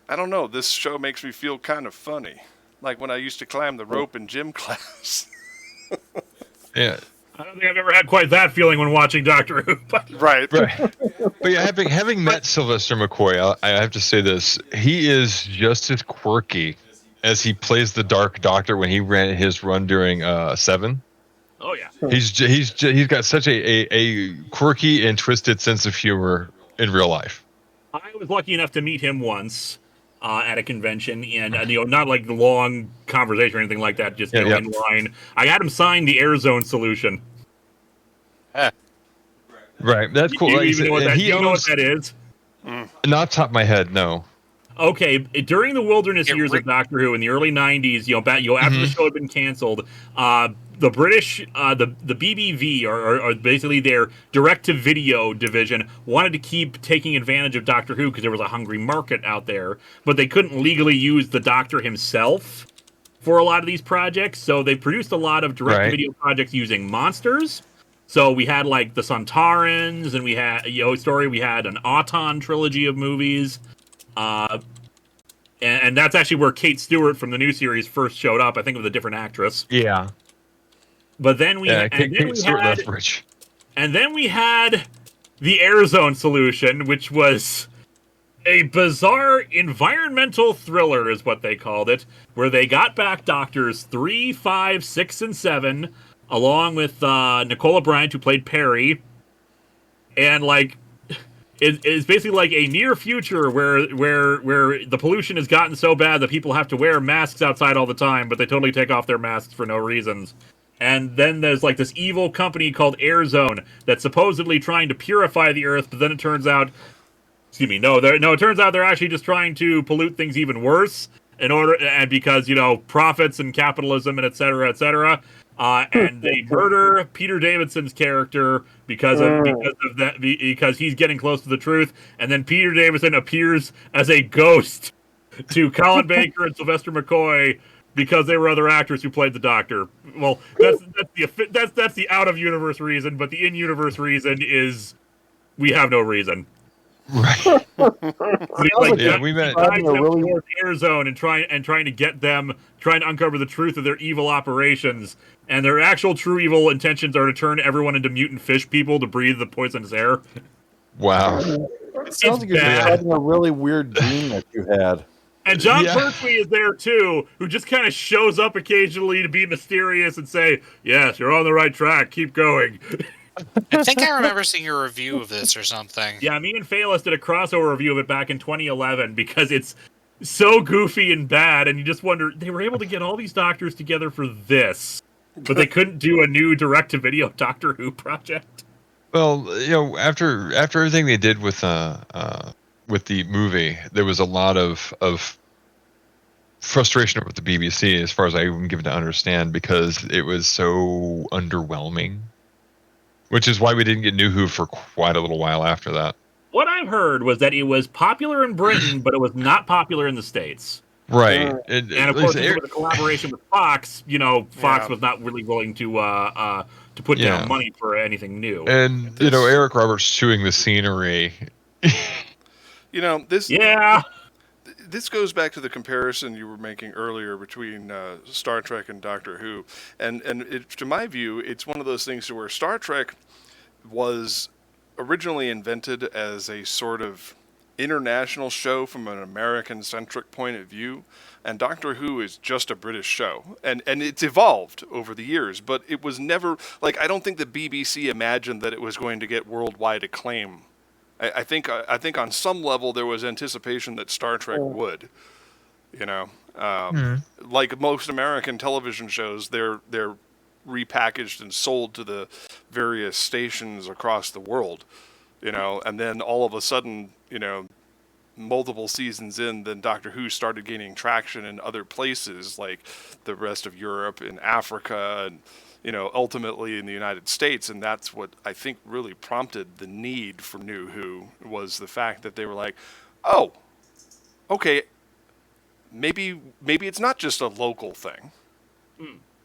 I don't know. This show makes me feel kind of funny, like when I used to climb the rope in gym class. Yeah. I don't think I've ever had quite that feeling when watching Doctor Who. Right. But yeah, having met Sylvester McCoy, I have to say this: he is just as quirky as he plays the Dark Doctor when he ran his run during Seven. Oh yeah, he's got such a quirky and twisted sense of humor in real life. I was lucky enough to meet him once at a convention, and not like the long conversation or anything like that, just in line. I had him sign the Air Zone solution. Right, that's cool. You know what that is? Not top of my head, no. Okay, during the wilderness years of Doctor Who in the early 90s, after the show had been canceled, the British, the BBV, or basically their direct-to-video division, wanted to keep taking advantage of Doctor Who because there was a hungry market out there, but they couldn't legally use the Doctor himself for a lot of these projects, so they produced a lot of direct-to-video projects using monsters. So we had like the Sontarans, and we had we had an Auton trilogy of movies. And that's actually where Kate Stewart from the new series first showed up. I think with a different actress. Yeah. But then we had the Air Zone solution, which was a bizarre environmental thriller, is what they called it, where they got back Doctors 3, 5, 6, and 7, along with Nicola Bryant, who played Perry, and it's basically like a near future where the pollution has gotten so bad that people have to wear masks outside all the time, but they totally take off their masks for no reasons. And then there's like this evil company called Air Zone that's supposedly trying to purify the Earth, but then it turns out, it turns out they're actually just trying to pollute things even worse because profits and capitalism and et cetera, and they murder Peter Davidson's character because he's getting close to the truth, and then Peter Davidson appears as a ghost to Colin Baker and Sylvester McCoy because they were other actors who played the Doctor. Well, that's the out of universe reason, but the in universe reason is we have no reason. Right. We met towards Air Zone and trying to get them, trying to uncover the truth of their evil operations, and their actual true evil intentions are to turn everyone into mutant fish people to breathe the poisonous air. Wow. It sounds like you're having a really weird dream that you had. And John Pertwee is there too, who just kind of shows up occasionally to be mysterious and say, "Yes, you're on the right track. Keep going." I think I remember seeing a review of this or something. Yeah, me and Phalos did a crossover review of it back in 2011 because it's so goofy and bad, and you just wonder, they were able to get all these doctors together for this. but they couldn't do a new direct-to-video Doctor Who project. Well, after everything they did with the movie, there was a lot of frustration with the BBC, as far as I even given to understand, because it was so underwhelming. Which is why we didn't get New Who for quite a little while after that. What I've heard was that it was popular in Britain, but it was not popular in the States. Right. And of course, with the collaboration with Fox, Fox was not really willing to put down money for anything new. And Eric Roberts chewing the scenery. This. Yeah. This goes back to the comparison you were making earlier between Star Trek and Doctor Who, and to my view, it's one of those things where Star Trek was originally invented as a sort of international show from an American-centric point of view, and Doctor Who is just a British show, and it's evolved over the years, but it was never, I don't think the BBC imagined that it was going to get worldwide acclaim. I think on some level there was anticipation that Star Trek would, like most American television shows, they're repackaged and sold to the various stations across the world, and then all of a sudden, multiple seasons in, then Doctor Who started gaining traction in other places like the rest of Europe and Africa and ultimately in the United States, and that's what I think really prompted the need for New Who, was the fact that they were like, oh, okay, maybe it's not just a local thing.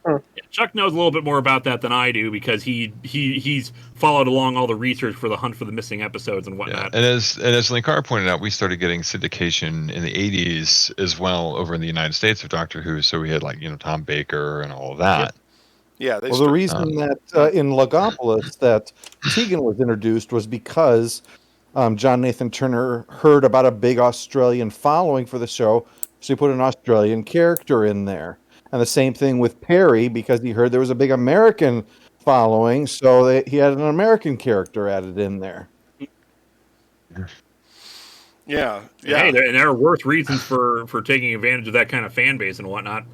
Yeah, Chuck knows a little bit more about that than I do, because he's followed along all the research for the hunt for the missing episodes and whatnot. Yeah. And as Linkara pointed out, we started getting syndication in the 80s as well over in the United States of Doctor Who, so we had Tom Baker and all of that. Yep. Yeah, the reason that in Logopolis that Tegan was introduced was because John Nathan Turner heard about a big Australian following for the show, so he put an Australian character in there. And the same thing with Perry, because he heard there was a big American following, so he had an American character added in there. Yeah. Hey, there are worse reasons for taking advantage of that kind of fan base and whatnot.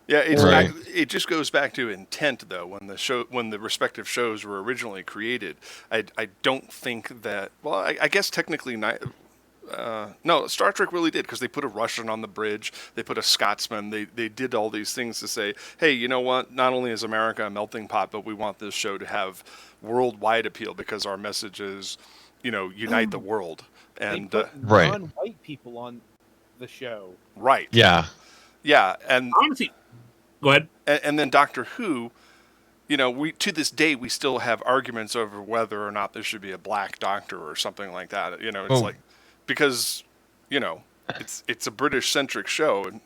Yeah, it just goes back to intent, though. When the respective shows were originally created, I don't think that. Well, I guess technically, no, Star Trek really did, because they put a Russian on the bridge, they put a Scotsman, they did all these things to say, hey, you know what? Not only is America a melting pot, but we want this show to have worldwide appeal, because our message is, unite the world. And they put non-white people on the show. Right. Yeah. Yeah, and honestly. Go ahead. And then Doctor Who, we to this day we still have arguments over whether or not there should be a black doctor or something like that. It's like, because it's a British centric show. And,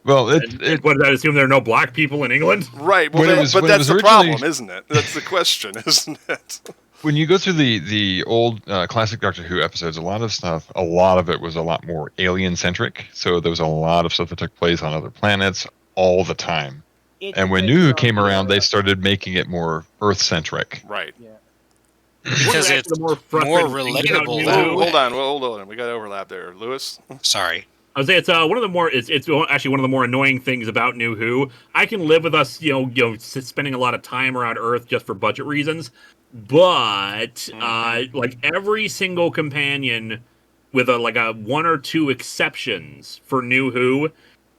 well, what does that assume there are no black people in England? Right. Well, but that's the problem, isn't it? That's the question, isn't it? When you go through the old classic Doctor Who episodes, a lot of it was a lot more alien centric. So there was a lot of stuff that took place on other planets all the time. And when New Who came around, they started making it more Earth centric. Right. Yeah. Because it's more relatable. Hold on. We got overlap there, Lewis. Sorry. I would say it's one of the more it's actually one of the more annoying things about New Who. I can live with us, spending a lot of time around Earth just for budget reasons. But every single companion, with a one or two exceptions for New Who,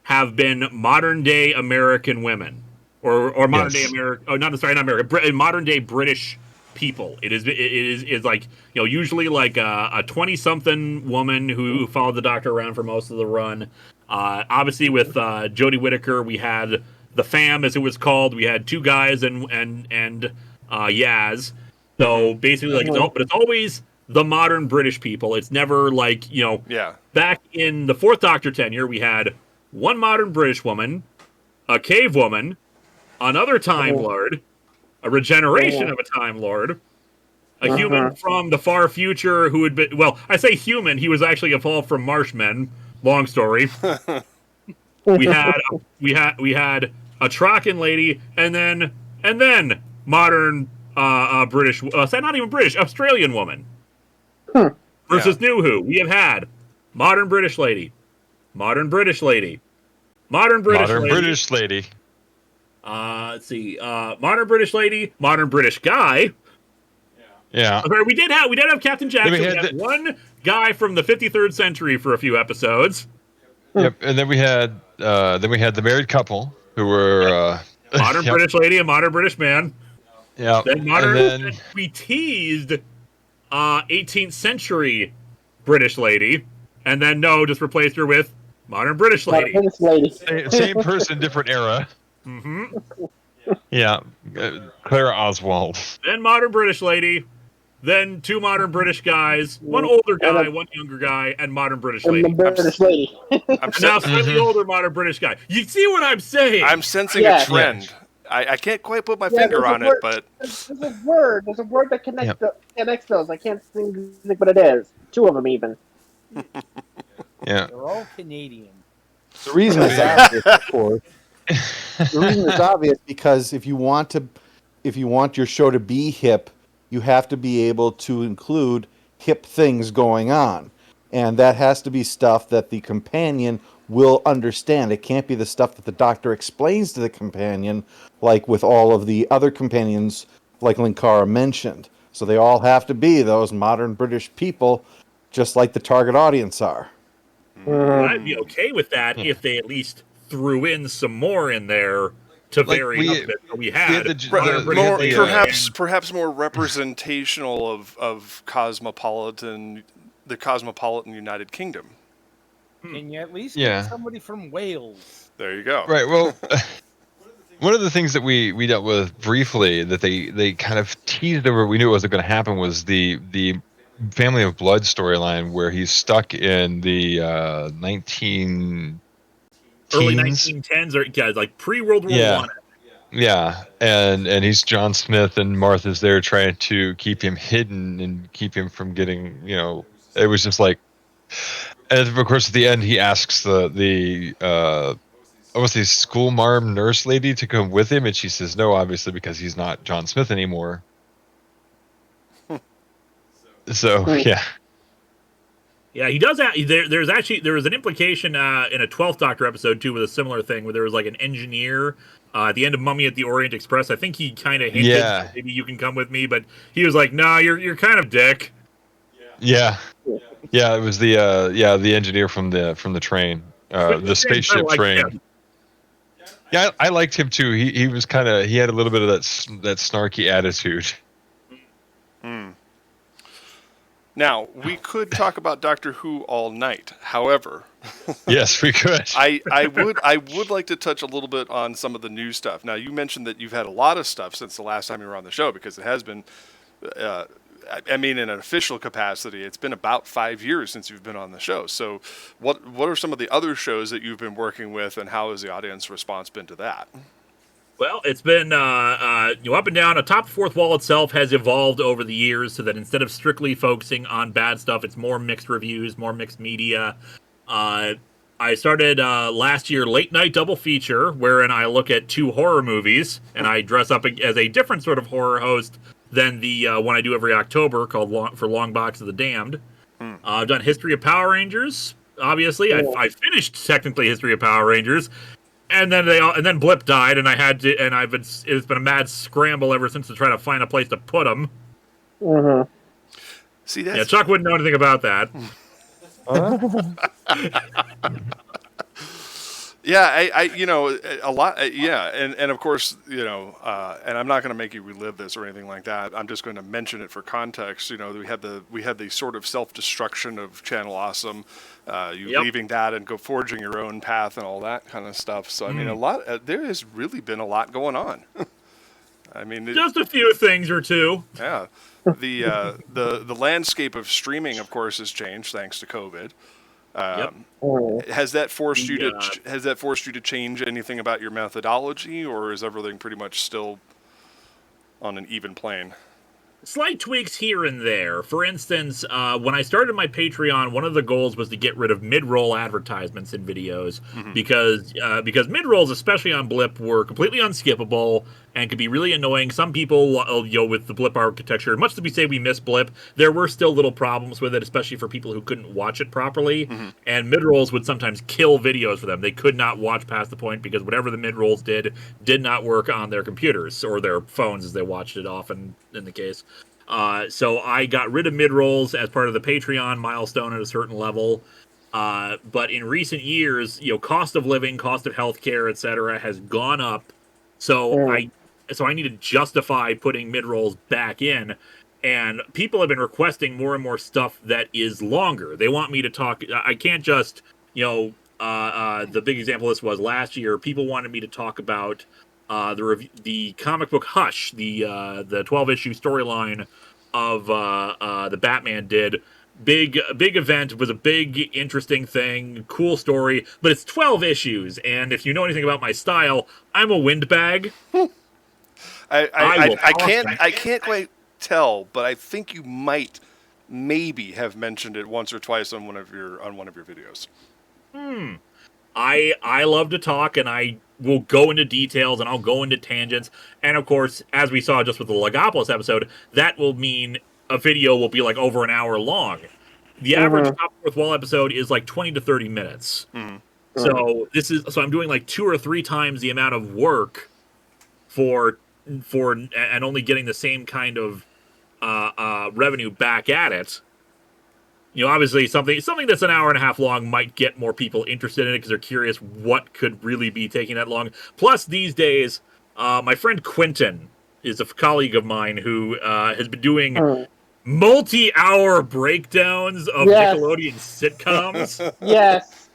have been modern day American women or modern day American. Not American. Modern day British people. It is usually a 20-something woman who followed the Doctor around for most of the run. Obviously, with Jodie Whittaker, we had the Fam, as it was called. We had two guys and Yaz. So basically, but it's always the modern British people. It's never back in the Fourth Doctor tenure, we had one modern British woman, a cave woman, another Time Lord, a regeneration of a Time Lord, a human from the far future who had been, well, I say human, he was actually evolved from Marshmen. Long story. we had a Traken lady, and then modern British, not even British, Australian woman. Versus New Who, we have had modern British lady, modern British lady, modern British lady, Let's see. Modern British lady, modern British guy. Yeah. Okay, we did have Captain Jackson. We had one guy from the 53rd century for a few episodes. Yep, and then we had the married couple who were modern British lady and modern British man. Yeah. Then we teased 18th century British lady, and then just replaced her with modern British lady. British lady. Same person, different era. Mm-hmm. Yeah, Clara Oswald. Then modern British lady. Then two modern British guys, one older guy, one younger guy, and modern British lady. British lady. I'm now slightly older modern British guy. You see what I'm saying? I'm sensing a trend. I can't quite put my finger on it, but there's a word that connects those. I can't think what it is. Two of them even. Yeah. They're all Canadian. The reason is obvious, of course. The reason is obvious because if you want your show to be hip, you have to be able to include hip things going on. And that has to be stuff that the companion will understand. It can't be the stuff that the Doctor explains to the companion, like with all of the other companions, like Linkara mentioned. So they all have to be those modern British people, just like the target audience are. I'd be okay with that if they at least threw in some more in there to vary up a bit. We had perhaps more representational of the cosmopolitan United Kingdom. Can you at least get somebody from Wales? There you go. Right. Well, one of the things that we dealt with briefly that they kind of teased over, we knew it wasn't going to happen, was the Family of Blood storyline where he's stuck in the early 1910s, or like pre-World War I. Yeah, and he's John Smith, and Martha's there trying to keep him hidden and keep him from getting, it was just like, and of course at the end he asks the school marm nurse lady to come with him, and she says no, obviously, because he's not John Smith anymore. So yeah. Yeah, he does. There was an implication in a 12th Doctor episode too with a similar thing where there was like an engineer at the end of Mummy at the Orient Express. I think he kind of hinted maybe you can come with me, but he was like, "No, you're kind of dick." Yeah, it was the engineer from the train, the spaceship train. Him. Yeah, I liked him too. He was he had a little bit of that snarky attitude. Now, we could talk about Doctor Who all night. However, yes, we could. I would like to touch a little bit on some of the new stuff. Now, you mentioned that you've had a lot of stuff since the last time you were on the show, because it has been, in an official capacity, it's been about 5 years since you've been on the show. So what are some of the other shows that you've been working with, and how has the audience response been to that? Well, it's been up and down. Atop the Fourth Wall itself has evolved over the years so that instead of strictly focusing on bad stuff, it's more mixed reviews, more mixed media. I started last year Late Night Double Feature, wherein I look at 2 horror movies, and I dress up as a different sort of horror host than the one I do every October called Long Box of the Damned. I've done History of Power Rangers, obviously. I finished technically History of Power Rangers. And then Blip died, and it's been a mad scramble ever since to try to find a place to put him. Mm-hmm. See, that's... Chuck wouldn't know anything about that. Yeah, a lot. And of course, and I'm not going to make you relive this or anything like that. I'm just going to mention it for context. We had the sort of self-destruction of Channel Awesome, leaving that and go forging your own path and all that kind of stuff. So a lot. There has really been a lot going on. Just a few things or two. Yeah, the landscape of streaming, of course, has changed thanks to COVID. Has that forced you to change anything about your methodology, or is everything pretty much still on an even plane? Slight tweaks here and there. For instance, when I started my Patreon, one of the goals was to get rid of mid-roll advertisements in videos, because mid-rolls, especially on Blip, were completely unskippable, and can be really annoying. Some people, with the blip architecture, much as we say we miss blip, there were still little problems with it, especially for people who couldn't watch it properly. Mm-hmm. And mid-rolls would sometimes kill videos for them. They could not watch past the point because whatever the mid-rolls did not work on their computers or their phones as they watched it often in the case. So I got rid of mid-rolls as part of the Patreon milestone at a certain level. But in recent years, cost of living, cost of healthcare, etc., has gone up. So I need to justify putting mid-rolls back in. And people have been requesting more and more stuff that is longer. They want me to talk. I can't just, the big example of this was last year. People wanted me to talk about the comic book Hush, the 12-issue storyline of the Batman did. Big event, was a big interesting thing, cool story, but it's 12 issues, and if you know anything about my style, I'm a windbag. I can't quite tell, but I think you maybe have mentioned it once or twice on one of your videos. I love to talk, and I will go into details, and I'll go into tangents, and of course, as we saw just with the Logopolis episode, that will mean a video will be like over an hour long. The average Top Fourth Wall episode is like 20 to 30 minutes. So I'm doing like 2 or 3 times the amount of work for and only getting the same kind of revenue back at it. Obviously something that's an hour and a half long might get more people interested in it because they're curious what could really be taking that long. Plus, these days, my friend Quentin is a colleague of mine who has been doing multi-hour breakdowns of Nickelodeon sitcoms. Yes.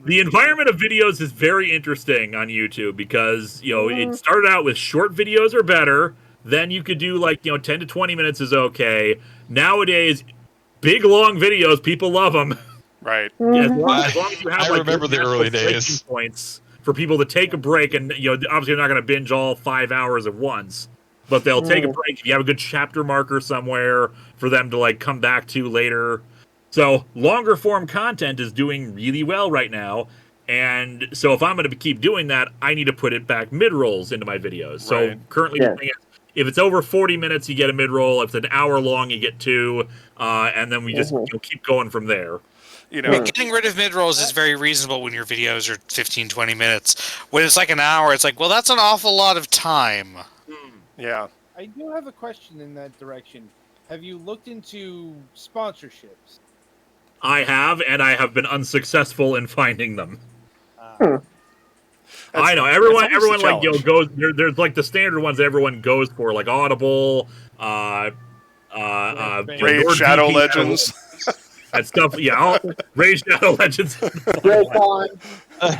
The environment of videos is very interesting on YouTube because, it started out with short videos are better. Then you could do 10 to 20 minutes is okay. Nowadays, big long videos, people love them. Right. As long as you have I remember the early days. Points for people to take a break, and obviously they're not going to binge all 5 hours at once, but they'll take a break if you have a good chapter marker somewhere for them to come back to later. So longer form content is doing really well right now, and so if I'm going to keep doing that, I need to put it back mid-rolls into my videos. So currently, if it's over 40 minutes, you get a mid-roll. If it's an hour long, you get 2, and then we just keep going from there. Getting rid of mid-rolls is very reasonable when your videos are 15, 20 minutes. When it's like an hour, it's like, well, that's an awful lot of time. Yeah. I do have a question in that direction. Have you looked into sponsorships? I have, and I have been unsuccessful in finding them. I know everyone goes. There's the standard ones that everyone goes for, like Audible, Raid Shadow Legends. That stuff, Raid Shadow Legends.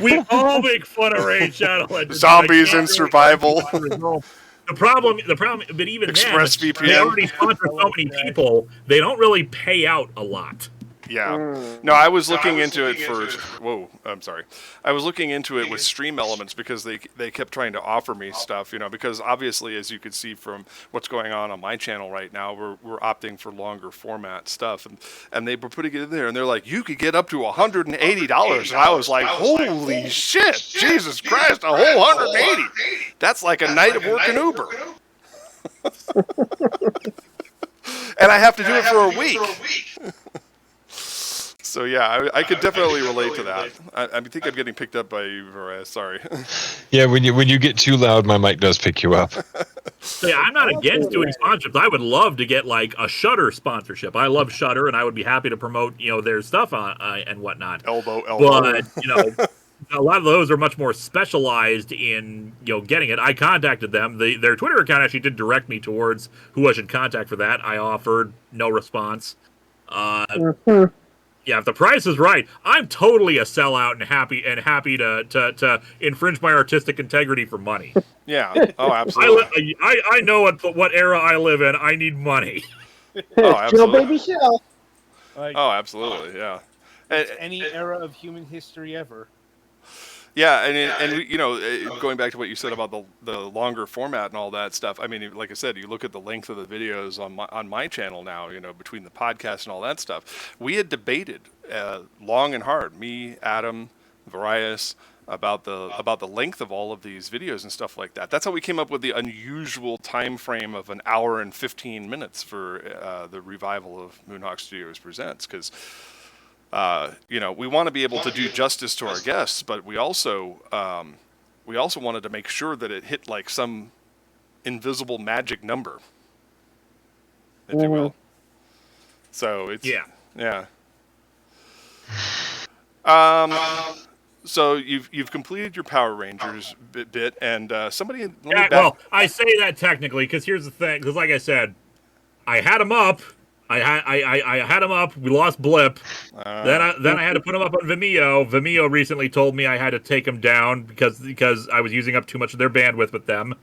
We all make fun of Raid Shadow Legends. Zombies in survival. The problem, but even Express then, VPN. they already sponsor so many people, they don't really pay out a lot. Yeah. No, I was looking into it for. Whoa, I'm sorry. I was looking into it with Stream Elements because they kept trying to offer me stuff, because obviously, as you can see from what's going on my channel right now, we're opting for longer format stuff, and they were putting it in there, and they're like, you could get up to $180, and I was like, holy shit, Jesus Christ, a whole 180. That's like a night of work in Uber. And I have to do it for a week. So yeah, I could definitely relate to that. I think I'm getting picked up by you, Varias. Sorry. Yeah, when you get too loud, my mic does pick you up. So yeah, I'm not against doing sponsorships. I would love to get a Shudder sponsorship. I love Shudder, and I would be happy to promote their stuff on and whatnot. Elbow. But a lot of those are much more specialized in getting it. I contacted them. Their Twitter account actually did direct me towards who I should contact for that. I offered, no response. Yeah, if the price is right, I'm totally a sellout and happy to infringe my artistic integrity for money. Yeah. Oh, absolutely. I know what era I live in. I need money. Oh, absolutely. Baby shell. Oh, absolutely. Yeah. Any era of human history ever. Yeah, and going back to what you said about the longer format and all that stuff. I mean, like I said, you look at the length of the videos on my channel now. Between the podcast and all that stuff, we had debated long and hard. Me, Adam, Varias, about the length of all of these videos and stuff like that. That's how we came up with the unusual time frame of an hour and 15 minutes for the revival of Moonhawk Studios Presents, because we want to be able to do justice to our guests, but we also wanted to make sure that it hit like some invisible magic number, if you will. So it's yeah. So you've completed your Power Rangers bit, and somebody. Well, I say that technically because here's the thing. Because like I said, I had them up. I had them up. We lost Blip. Then I had to put them up on Vimeo. Vimeo recently told me I had to take them down because I was using up too much of their bandwidth with them.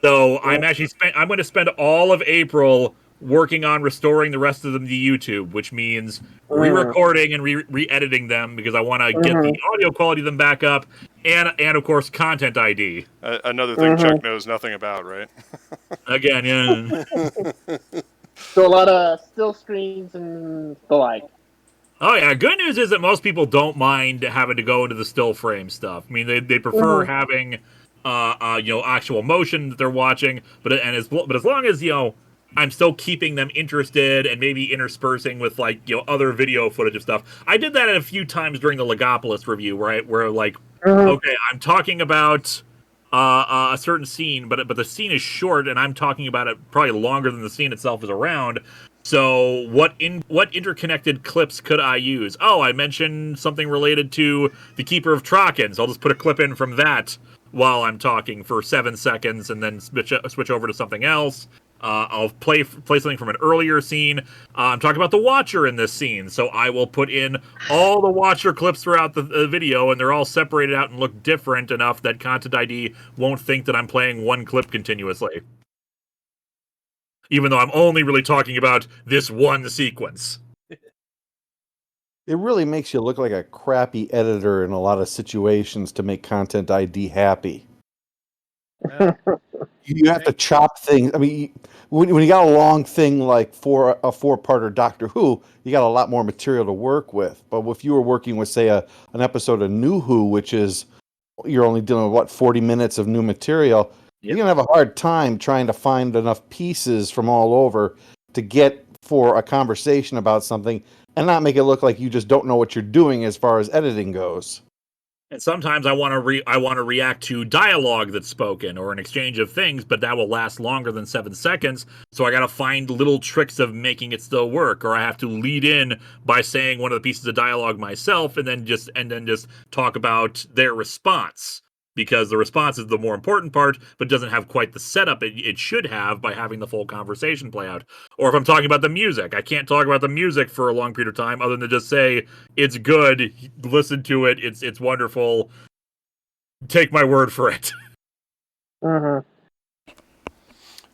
So I'm going to spend all of April working on restoring the rest of them to YouTube, which means re-recording and re-editing them because I want to get the audio quality of them back up, and of course content ID. Another thing Chuck knows nothing about, right? Again, yeah. So a lot of still screens and the like. Oh yeah, good news is that most people don't mind having to go into the still frame stuff. I mean, they prefer having actual motion that they're watching, but as long as I'm still keeping them interested and maybe interspersing with other video footage of stuff. I did that a few times during the Legopolis review, where okay, I'm talking about a certain scene, but the scene is short, and I'm talking about it probably longer than the scene itself is around. So what interconnected clips could I use? Oh, I mentioned something related to the Keeper of Traken, so I'll just put a clip in from that while I'm talking for 7 seconds, and then switch over to something else. I'll play something from an earlier scene. I'm talking about the Watcher in this scene, so I will put in all the Watcher clips throughout the video, and they're all separated out and look different enough that Content ID won't think that I'm playing one clip continuously. Even though I'm only really talking about this one sequence. It really makes you look like a crappy editor in a lot of situations to make Content ID happy. You have to chop things. I mean, when you got a long thing like for a 4-parter Doctor Who, you got a lot more material to work with. But if you were working with, say, an episode of New Who, which is you're only dealing with 40 minutes of new material, you're gonna have a hard time trying to find enough pieces from all over to get for a conversation about something and not make it look like you just don't know what you're doing as far as editing goes. And sometimes I want to react to dialogue that's spoken or an exchange of things, but that will last longer than 7 seconds. So I got to find little tricks of making it still work, or I have to lead in by saying one of the pieces of dialogue myself, and then just talk about their response. Because the response is the more important part, but doesn't have quite the setup it should have by having the full conversation play out. Or if I'm talking about the music, I can't talk about the music for a long period of time other than just say, it's good, listen to it, it's wonderful, take my word for it.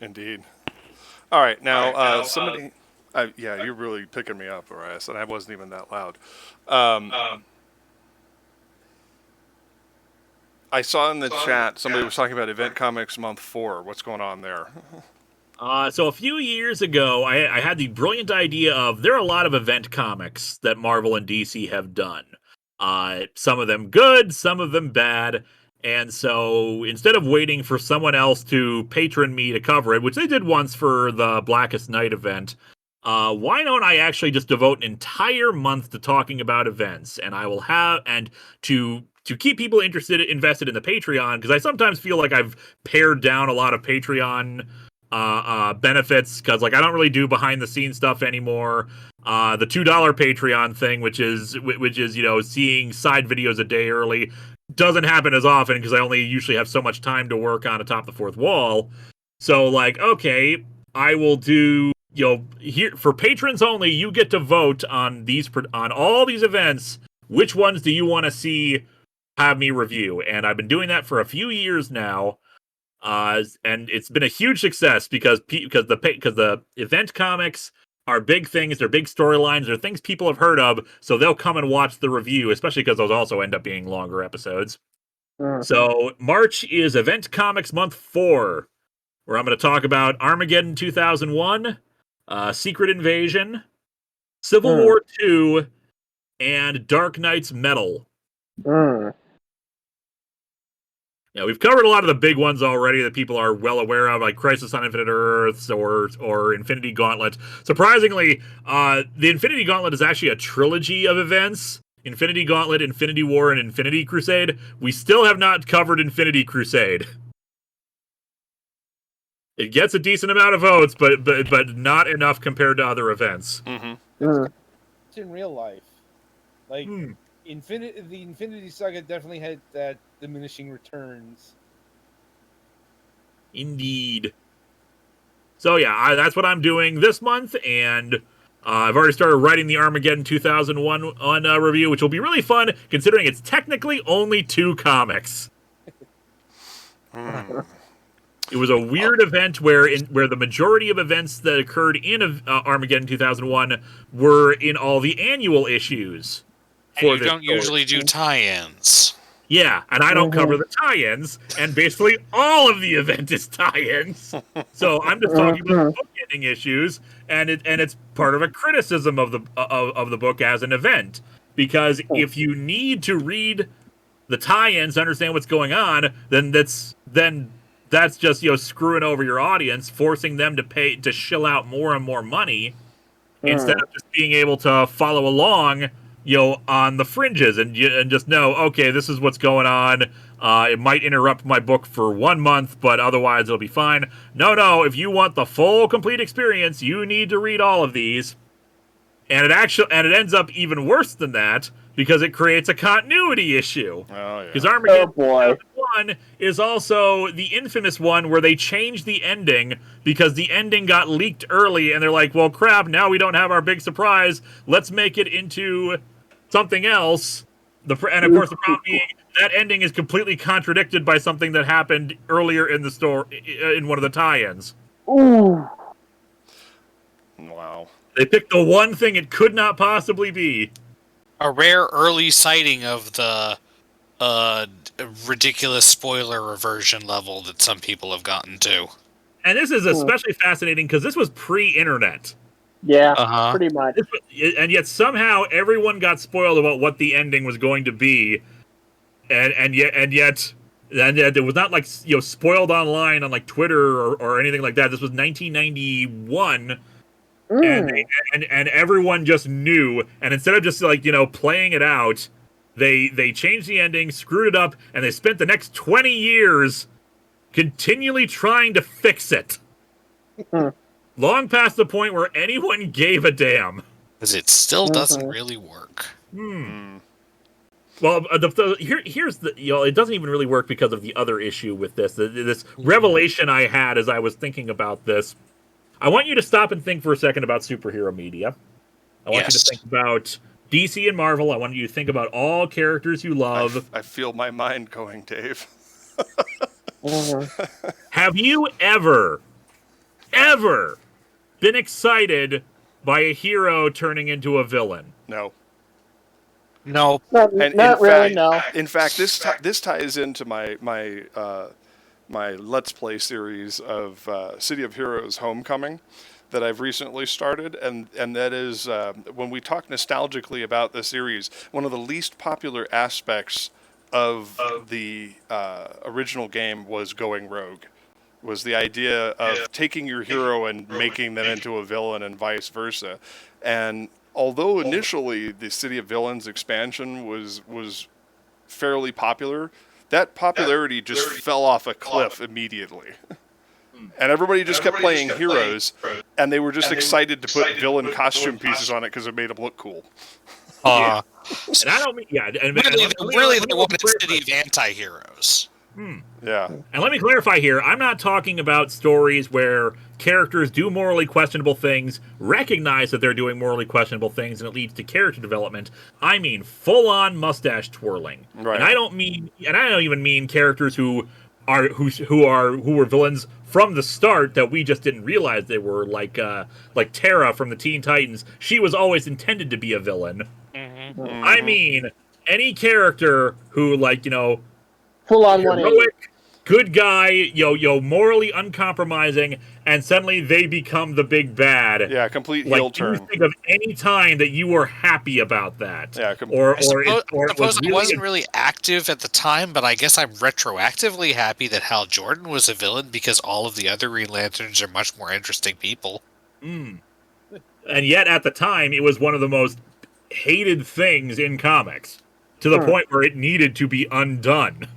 Indeed. All right, now, somebody... you're really picking me up, Arias, and I wasn't even that loud. I saw in the chat somebody was talking about Event Comics Month 4. What's going on there? So a few years ago, I had the brilliant idea of there are a lot of event comics that Marvel and DC have done. Some of them good, some of them bad. And so instead of waiting for someone else to patron me to cover it, which they did once for the Blackest Night event, why don't I actually just devote an entire month to talking about events? And I will to keep people invested in the Patreon, because I sometimes feel like I've pared down a lot of Patreon benefits, because I don't really do behind the scenes stuff anymore. The $2 Patreon thing, which is seeing side videos a day early, doesn't happen as often because I only usually have so much time to work on Atop the Fourth Wall. So okay, I will do here for patrons only. You get to vote on all these events. Which ones do you want to see have me review? And I've been doing that for a few years now, and it's been a huge success because the event comics are big things, they're big storylines, they're things people have heard of, so they'll come and watch the review, especially because those also end up being longer episodes. So March is Event Comics Month 4, where I'm going to talk about Armageddon 2001, Secret Invasion, Civil War 2, and Dark Knight's Metal. Yeah, we've covered a lot of the big ones already that people are well aware of, like Crisis on Infinite Earths or Infinity Gauntlet. Surprisingly, the Infinity Gauntlet is actually a trilogy of events. Infinity Gauntlet, Infinity War, and Infinity Crusade. We still have not covered Infinity Crusade. It gets a decent amount of votes, but not enough compared to other events. It's in real life. Like, the Infinity Saga definitely had that diminishing returns. Indeed. So yeah, that's what I'm doing this month, and I've already started writing the Armageddon 2001 review, which will be really fun, considering it's technically only 2 comics. It was a weird event where the majority of events that occurred in Armageddon 2001 were in all the annual issues. And you don't usually do tie-ins. Yeah, and I don't cover the tie-ins, and basically all of the event is tie-ins. So I'm just talking about the book ending issues, and it's part of a criticism of the book as an event, because if you need to read the tie-ins to understand what's going on, then that's just screwing over your audience, forcing them to shill out more and more money instead of just being able to follow along. On the fringes and just know, okay, this is what's going on. It might interrupt my book for 1 month, but otherwise it'll be fine. No, if you want the full, complete experience, you need to read all of these. And it ends up even worse than that, because it creates a continuity issue. Oh, yeah. Because Armageddon 1 is also the infamous one where they changed the ending because the ending got leaked early, and they're like, well, crap, now we don't have our big surprise. Let's make it into something else. And of course, the problem being that ending is completely contradicted by something that happened earlier in the story, in one of the tie-ins. Ooh. Wow. They picked the one thing it could not possibly be. A rare early sighting of the ridiculous spoiler reversion level that some people have gotten to. And this is especially fascinating because this was pre-internet. Yeah, pretty much. And yet somehow everyone got spoiled about what the ending was going to be, and yet it was not like spoiled online on like Twitter or anything like that. This was 1991. And everyone just knew, and instead of just playing it out, they changed the ending, screwed it up, and they spent the next 20 years continually trying to fix it. Long past the point where anyone gave a damn. Because it still doesn't really work. Well, here's the it doesn't even really work because of the other issue with this revelation I had as I was thinking about this. I want you to stop and think for a second about superhero media. I want you to think about DC and Marvel. I want you to think about all characters you love. I feel my mind going, Dave. Have you ever been excited by a hero turning into a villain? No. No. Not really, no. In fact, this ties into my Let's Play series of City of Heroes Homecoming that I've recently started, and that is, when we talk nostalgically about the series, one of the least popular aspects of the original game was going rogue. Was the idea of taking your hero and making them into a villain and vice versa. And although initially the City of Villains expansion was fairly popular, that popularity just fell off a cliff immediately. And everybody just kept playing heroes, and they were just excited to put villain costume pieces on it because it made them look cool. And I don't mean... Yeah, and really they wanted a city of anti-heroes. Yeah. And let me clarify here, I'm not talking about stories where characters do morally questionable things, recognize that they're doing morally questionable things, and it leads to character development. I mean full-on mustache twirling. Right. And I don't even mean characters who were villains from the start that we just didn't realize they were, like Terra from the Teen Titans. She was always intended to be a villain. I mean any character who, full on 180. good guy, morally uncompromising, and suddenly they become the big bad. Yeah, complete like, heel turn. Can you think of any time that you were happy about that? Yeah, I suppose I wasn't really active at the time, but I guess I'm retroactively happy that Hal Jordan was a villain because all of the other Green Lanterns are much more interesting people. And yet, at the time, it was one of the most hated things in comics, to the point where it needed to be undone.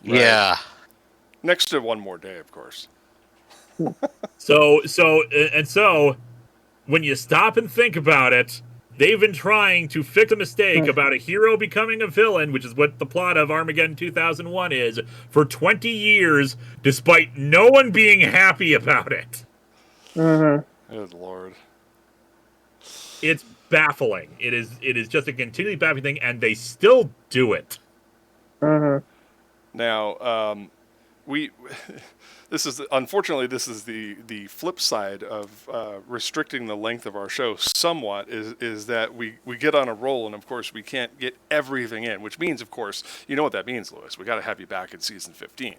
Right. Yeah. Next to One More Day, of course. So, when you stop and think about it, they've been trying to fix a mistake about a hero becoming a villain, which is what the plot of Armageddon 2001 is, for 20 years, despite no one being happy about it. Good Lord. It's baffling. It is just a continually baffling thing, and they still do it. Now, this is the flip side of restricting the length of our show somewhat is that we get on a roll, and of course we can't get everything in, which means, of course, you know what that means, Lewis. We got to have you back in season 15.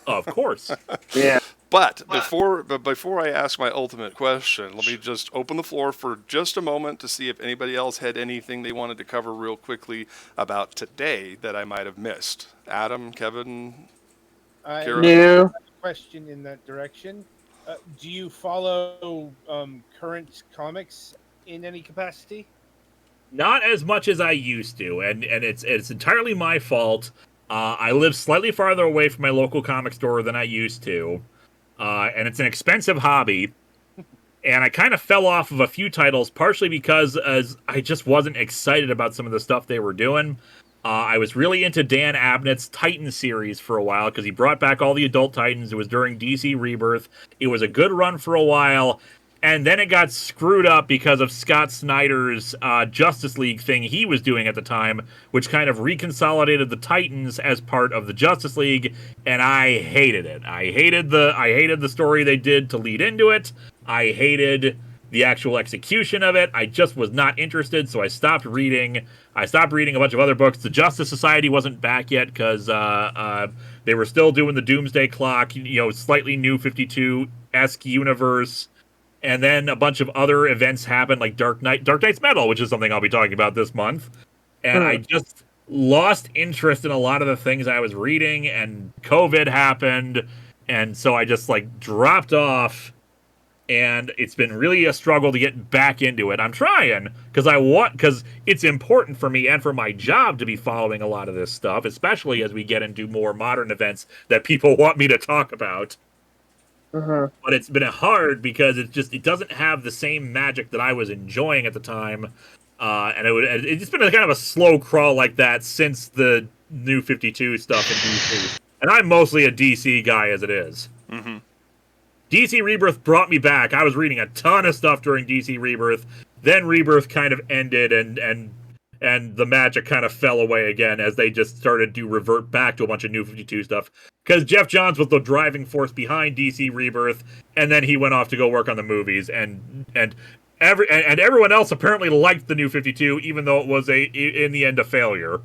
Of course. Yeah. But before I ask my ultimate question, let me just open the floor for just a moment to see if anybody else had anything they wanted to cover real quickly about today that I might have missed. Adam, Kevin, Kira? No. Question in that direction. Do you follow current comics in any capacity? Not as much as I used to, and it's entirely my fault. I live slightly farther away from my local comic store than I used to, and it's an expensive hobby. And I kind of fell off of a few titles, partially because I just wasn't excited about some of the stuff they were doing. I was really into Dan Abnett's Titan series for a while because he brought back all the adult Titans. It was during DC Rebirth. It was a good run for a while, and then it got screwed up because of Scott Snyder's Justice League thing he was doing at the time, which kind of reconsolidated the Titans as part of the Justice League, and I hated it. I hated the story they did to lead into it. I hated the actual execution of it. I just was not interested, so I stopped reading. I stopped reading a bunch of other books. The Justice Society wasn't back yet because they were still doing the Doomsday Clock, slightly new 52-esque universe. And then a bunch of other events happened, like Dark Knight's Metal, which is something I'll be talking about this month. And I just lost interest in a lot of the things I was reading, and COVID happened, and so I just dropped off. And it's been really a struggle to get back into it. I'm trying because it's important for me and for my job to be following a lot of this stuff, especially as we get into more modern events that people want me to talk about. But it's been hard because it doesn't have the same magic that I was enjoying at the time, and it's been a kind of a slow crawl like that since the New 52 stuff in DC. And I'm mostly a DC guy as it is. DC Rebirth brought me back. I was reading a ton of stuff during DC Rebirth. Then Rebirth kind of ended, and the magic kind of fell away again as they just started to revert back to a bunch of New 52 stuff. Because Jeff Johns was the driving force behind DC Rebirth, and then he went off to go work on the movies, and everyone else apparently liked the New 52, even though it was in the end a failure.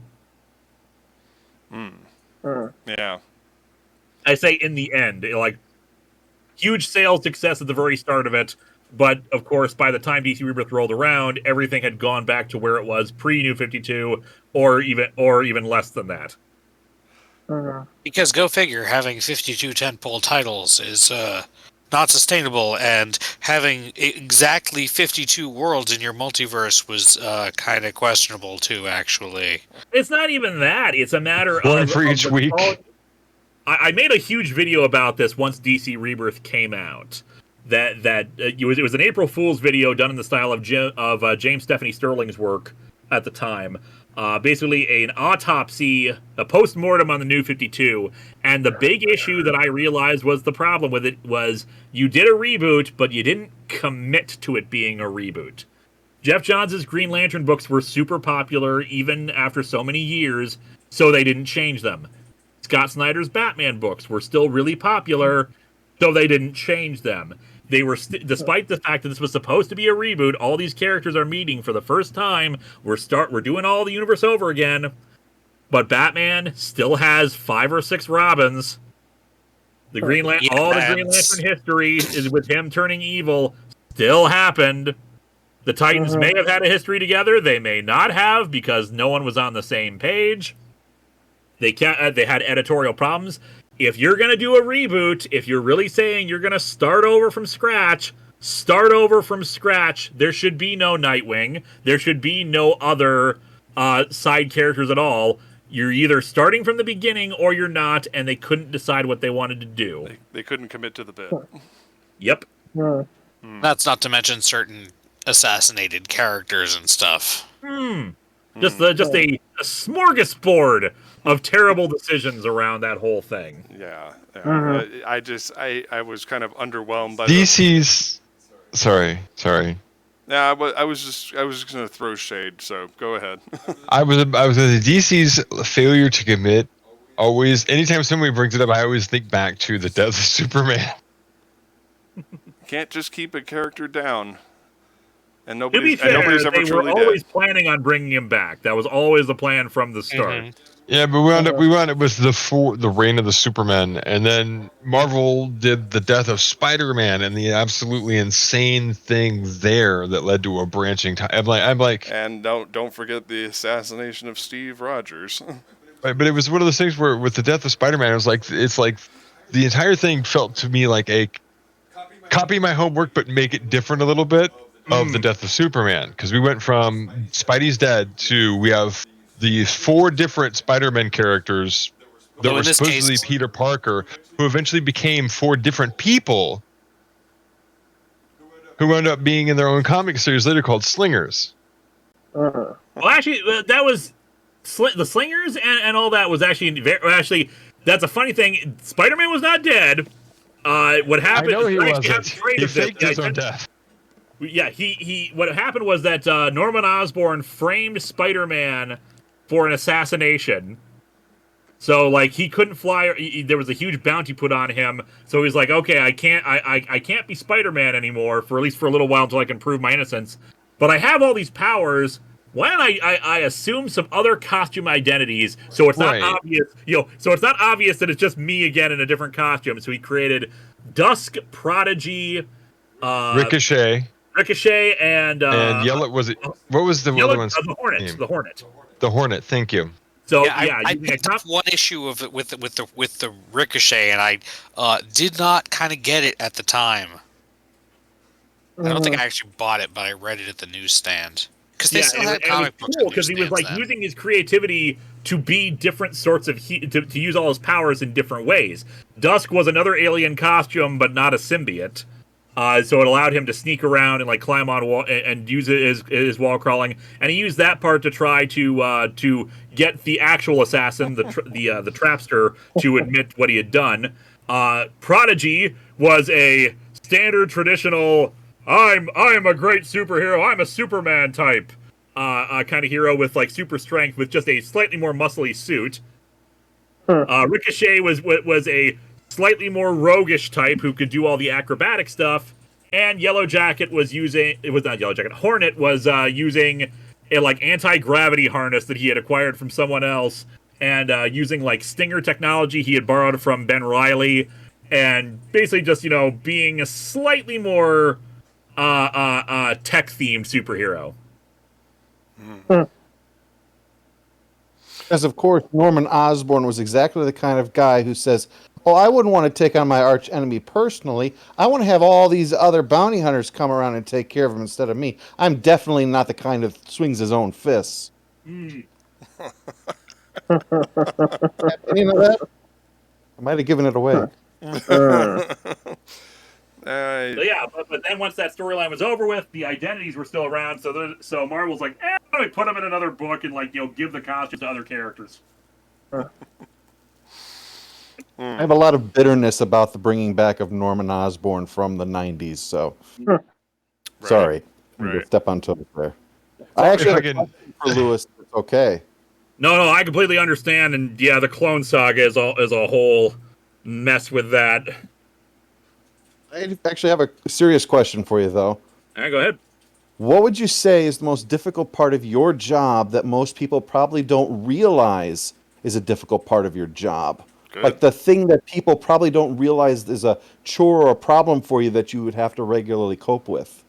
Yeah. I say in the end, huge sales success at the very start of it, but of course, by the time DC Rebirth rolled around, everything had gone back to where it was pre-New 52, or even less than that. Because go figure, having 52 tentpole titles is not sustainable, and having exactly 52 worlds in your multiverse was kind of questionable too. Actually, it's not even that; it's a matter of one for each week. I made a huge video about this once DC Rebirth came out. It was an April Fool's video done in the style of James Stephanie Sterling's work at the time. Basically, an autopsy, a post-mortem on the New 52. And the big issue that I realized was the problem with it was you did a reboot, but you didn't commit to it being a reboot. Jeff Johns' Green Lantern books were super popular even after so many years, so they didn't change them. Scott Snyder's Batman books were still really popular, so they didn't change them. They were, despite the fact that this was supposed to be a reboot, all these characters are meeting for the first time. We're doing all the universe over again, but Batman still has 5 or 6 Robins, The all the Green Lantern history is with him turning evil still happened. The Titans may have had a history together. They may not have because no one was on the same page. They had editorial problems. If you're going to do a reboot, if you're really saying you're going to start over from scratch. There should be no Nightwing. There should be no other side characters at all. You're either starting from the beginning or you're not, and they couldn't decide what they wanted to do. They couldn't commit to the bit. Yep. That's not to mention certain assassinated characters and stuff. Just a smorgasbord of terrible decisions around that whole thing. Yeah. I was kind of underwhelmed by DC's. Sorry. Yeah, I was just going to throw shade. So go ahead. I was the DC's failure to commit. Always, anytime somebody brings it up, I always think back to the death of Superman. Can't just keep a character down. And To be fair, nobody's ever they truly were always dead. planning on bringing him back. That was always the plan from the start. Yeah, but we wound up with the reign of the Superman, and then Marvel did the death of Spider-Man and the absolutely insane thing there that led to a branching. I'm like, and don't forget the assassination of Steve Rogers. Right, but it was one of those things where with the death of Spider-Man, it's like the entire thing felt to me like a copy my homework but make it different a little bit of the death of Superman, because we went from Spidey's dead to we have the 4 different Spider-Man characters that were supposedly Peter Parker, who eventually became 4 different people who wound up being in their own comic series later called Slingers. Well, actually, that was the Slingers and all that was actually that's a funny thing. Spider-Man was not dead. What happened? I know he wasn't. He He faked his own death. Yeah, he. What happened was that Norman Osborn framed Spider-Man for an assassination. So like he couldn't fly. There was a huge bounty put on him. So he's like, okay, I can't be Spider-Man anymore for at least for a little while until I can prove my innocence. But I have all these powers. Why don't I assume some other costume identities so it's not obvious, so it's not obvious that it's just me again in a different costume. So he created Dusk, Prodigy, Ricochet, and Yellow. Was it? What was the other one's the Hornet? name? The Hornet. The Hornet. Thank you. So I picked up one issue of it with the Ricochet, and I did not kind of get it at the time. I don't think I actually bought it, but I read it at the newsstand because they still had comic books. Cool because he was like using his creativity to be different sorts of to use all his powers in different ways. Dusk was another alien costume, but not a symbiote. So it allowed him to sneak around and like climb on wall and use it as wall crawling. And he used that part to try to get the actual assassin, the trapster, to admit what he had done. Prodigy was a standard traditional. I'm a great superhero. I'm a Superman type kind of hero with like super strength with just a slightly more muscly suit. Ricochet was a slightly more roguish type who could do all the acrobatic stuff, and Yellow Jacket was using. It was not Yellow Jacket. Hornet was using a like anti-gravity harness that he had acquired from someone else, and using like Stinger technology he had borrowed from Ben Reilly, and basically just being a slightly more tech-themed superhero. As of course, Norman Osborn was exactly the kind of guy who says, "Oh, I wouldn't want to take on my arch enemy personally. I want to have all these other bounty hunters come around and take care of him instead of me. I'm definitely not the kind of swings his own fists." Any of that? I might have given it away. But then once that storyline was over with, the identities were still around. So Marvel's like, let me put them in another book and give the costumes to other characters. I have a lot of bitterness about the bringing back of Norman Osborn from the 90s, so sorry. I'm going to step on toes there. I actually have a question for Lewis. It's okay. No, I completely understand, and the Clone Saga is a whole mess with that. I actually have a serious question for you, though. All right, go ahead. What would you say is the most difficult part of your job that most people probably don't realize is a difficult part of your job? Good. Like the thing that people probably don't realize is a chore or a problem for you that you would have to regularly cope with.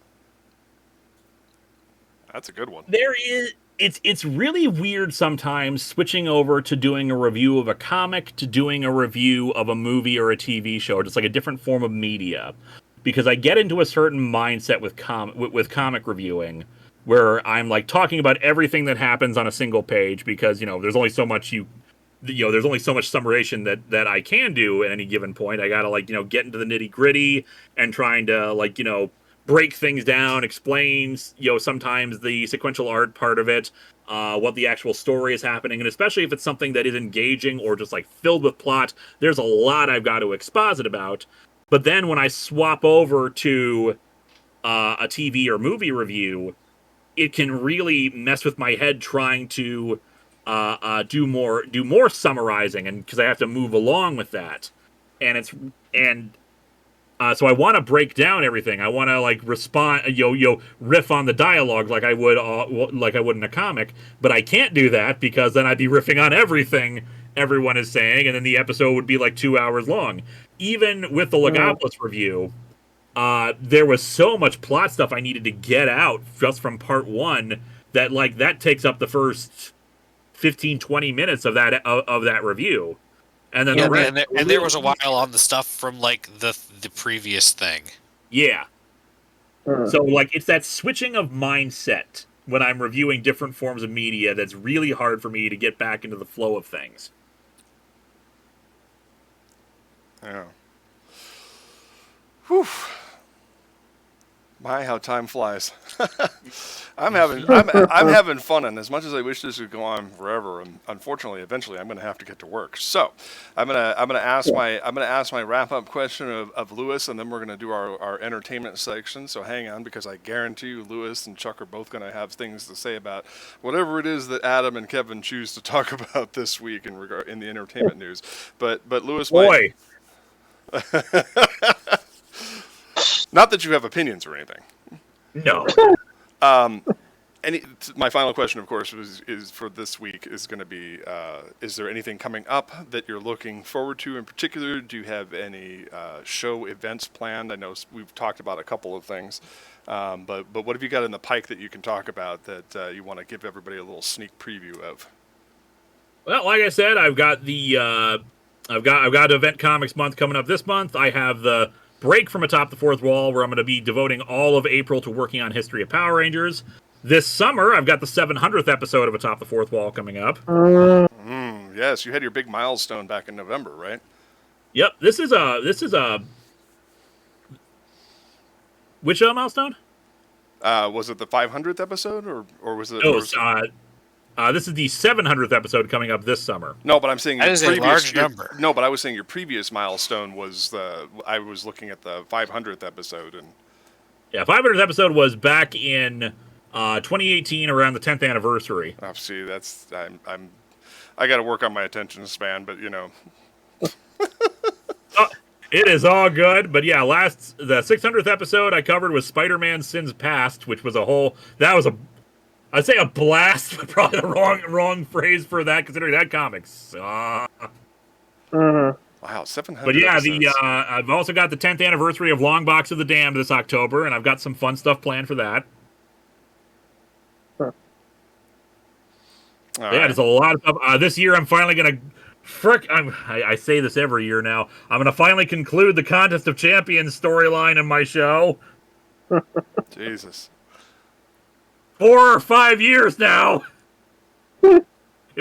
That's a good one. There is. It's really weird sometimes switching over to doing a review of a comic to doing a review of a movie or a TV show, or just like a different form of media, because I get into a certain mindset with comic reviewing, where I'm like talking about everything that happens on a single page, because there's only so much there's only so much summarization that I can do at any given point. I gotta get into the nitty gritty and trying to break things down, explain, sometimes the sequential art part of it, what the actual story is happening, and especially if it's something that is engaging or just filled with plot, there's a lot I've got to exposit about. But then when I swap over to a TV or movie review, it can really mess with my head trying to do more summarizing, and because I have to move along with that, so I want to break down everything. I want to respond, riff on the dialogue like I would in a comic. But I can't do that because then I'd be riffing on everything everyone is saying, and then the episode would be 2 hours long. Even with the Logopolis review, there was so much plot stuff I needed to get out just from part one that that takes up the first 15-20 minutes of that review. And then there was a while on the stuff from the previous thing. Yeah. So it's that switching of mindset when I'm reviewing different forms of media that's really hard for me to get back into the flow of things. Yeah. Whew. My, how time flies. I'm having fun, and as much as I wish this would go on forever, unfortunately, eventually, I'm going to have to get to work. So, I'm gonna ask my wrap up question of Lewis, and then we're going to do our entertainment section. So hang on, because I guarantee you, Lewis and Chuck are both going to have things to say about whatever it is that Adam and Kevin choose to talk about this week in the entertainment news. But Lewis, boy. Not that you have opinions or anything. No. My final question, of course, is for this week is going to be: is there anything coming up that you're looking forward to in particular? Do you have any show events planned? I know we've talked about a couple of things, but what have you got in the pike that you can talk about that you want to give everybody a little sneak preview of? Well, like I said, I've got Event Comics Month coming up this month. I have the break from Atop the Fourth Wall, where I'm going to be devoting all of April to working on History of Power Rangers. This summer, I've got the 700th episode of Atop the Fourth Wall coming up. Yes, you had your big milestone back in November, right? Yep. This is a which milestone? Was it the 500th episode, or was it? No, this is the 700th episode coming up this summer. No, but I'm saying that is a large number. No, but I was saying your previous milestone was I was looking at the 500th episode, and 500th episode was back in 2018, around the 10th anniversary. Oh, see, I got to work on my attention span, but It is all good, but yeah, the 600th episode I covered was Spider-Man Sins Past, which was I'd say a blast, but probably the wrong phrase for that, considering that comic sucked. Wow, 700. But yeah, I've also got the 10th anniversary of Long Box of the Damned this October, and I've got some fun stuff planned for that. There's a lot of stuff. This year, I'm finally gonna I say this every year now. I'm gonna finally conclude the Contest of Champions storyline in my show. Jesus. 4 or 5 years now. It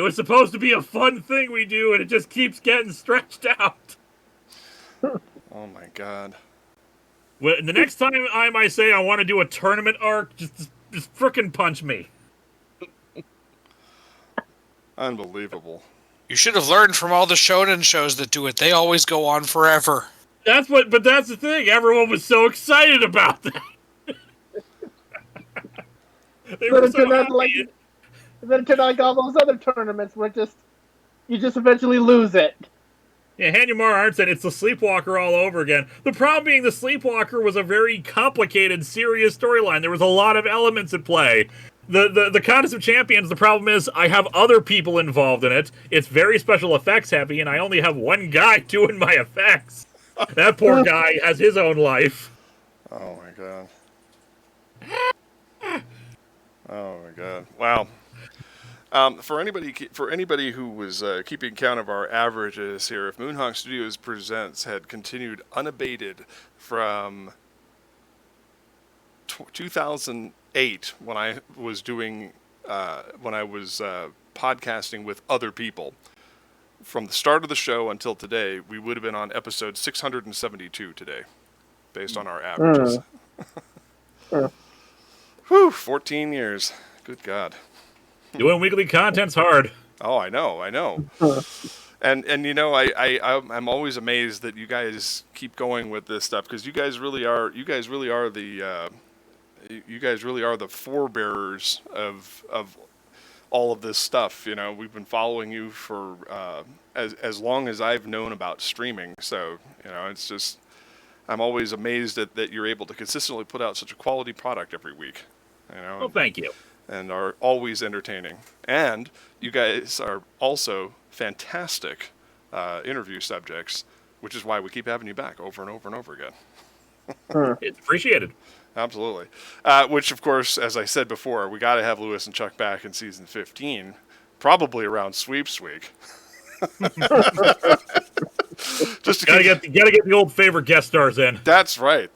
was supposed to be a fun thing we do, and it just keeps getting stretched out. Oh my God. Well, the next time I might say I want to do a tournament arc, just frickin' punch me. Unbelievable. You should have learned from all the shonen shows that do it. They always go on forever. But that's the thing. Everyone was so excited about that. They were so happy. Then it turned out like all those other tournaments where you just eventually lose it. Yeah, Hanumar Arndt said it's the Sleepwalker all over again. The problem being the Sleepwalker was a very complicated, serious storyline. There was a lot of elements at play. the Contest of Champions, the problem is I have other people involved in it. It's very special effects heavy, and I only have one guy doing my effects. That poor guy has his own life. Oh my god. Oh my god. Wow. For anybody who was keeping count of our averages here, if Moonhawk Studios Presents had continued unabated from 2008, when I was podcasting with other people, from the start of the show until today, we would have been on episode 672 today, based on our averages. Whew, 14 years. Good God. Doing weekly content's hard. Oh, I know. And you know, I'm always amazed that you guys keep going with this stuff, because you guys really are the forebearers of all of this stuff. You know, we've been following you for as long as I've known about streaming. So, you know, it's just, I'm always amazed that you're able to consistently put out such a quality product every week. You know. Well, thank you. And are always entertaining. And you guys are also fantastic interview subjects, which is why we keep having you back over and over and over again. It's appreciated. Absolutely. Which, of course, as I said before, we got to have Lewis and Chuck back in season 15, probably around Sweeps Week. Just to gotta get the old favorite guest stars in. That's right.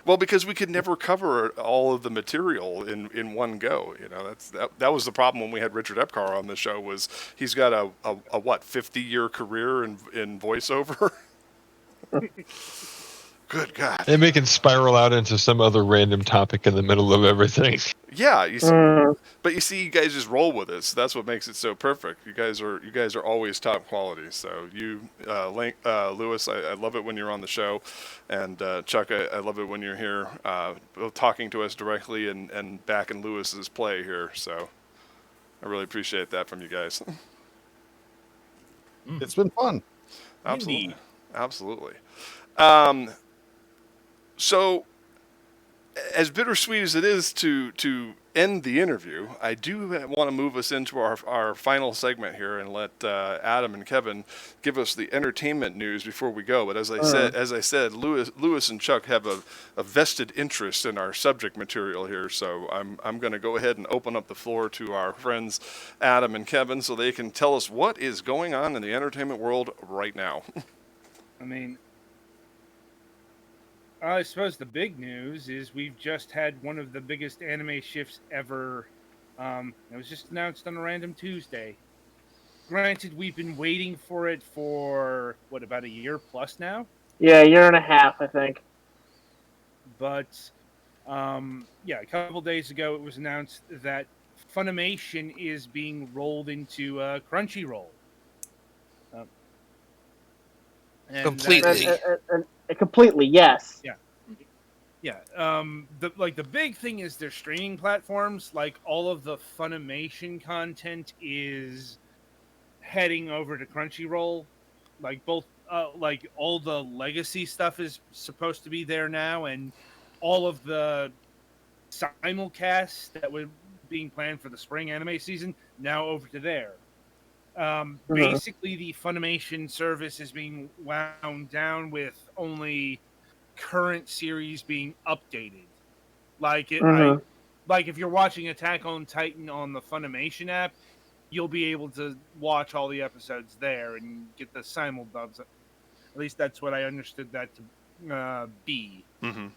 Well, because we could never cover all of the material in one go. You know, that was the problem when we had Richard Epcar on the show. Was he's got a 50-year career in voiceover. Good God. And we can spiral out into some other random topic in the middle of everything. Yeah, but you see, you guys just roll with it. So that's what makes it so perfect. You guys are always top quality. So you, Lewis, I love it when you're on the show, and Chuck, I love it when you're here, talking to us directly and back in Lewis's play here. So I really appreciate that from you guys. It's been fun. Absolutely. So, as bittersweet as it is to end the interview, I do want to move us into our final segment here and let Adam and Kevin give us the entertainment news before we go. But as I said, Lewis and Chuck have a vested interest in our subject material here, so I'm going to go ahead and open up the floor to our friends Adam and Kevin so they can tell us what is going on in the entertainment world right now. I mean, I suppose the big news is we've just had one of the biggest anime shifts ever. It was just announced on a random Tuesday. Granted, we've been waiting for it for, about a year plus now? Yeah, a year and a half, I think. But, a couple days ago it was announced that Funimation is being rolled into Crunchyroll. Completely. Completely, yes. Yeah. The big thing is their streaming platforms. Like, all of the Funimation content is heading over to Crunchyroll. Like, both, all the legacy stuff is supposed to be there now, and all of the simulcasts that were being planned for the spring anime season now over to there. Basically, the Funimation service is being wound down with only current series being updated. Like if you're watching Attack on Titan on the Funimation app, you'll be able to watch all the episodes there and get the simuldubs. At least that's what I understood that to be. Mm-hmm.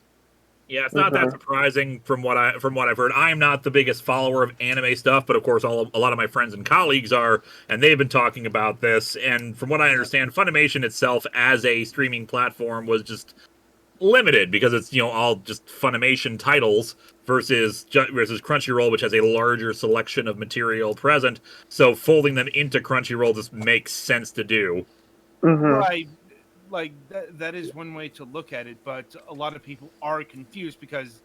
Yeah, it's not that surprising from what I've heard. I'm not the biggest follower of anime stuff, but of course, a lot of my friends and colleagues are, and they've been talking about this. And from what I understand, Funimation itself as a streaming platform was just limited because it's all just Funimation titles versus Crunchyroll, which has a larger selection of material present. So folding them into Crunchyroll just makes sense to do. Right. Like, that is one way to look at it, but a lot of people are confused because,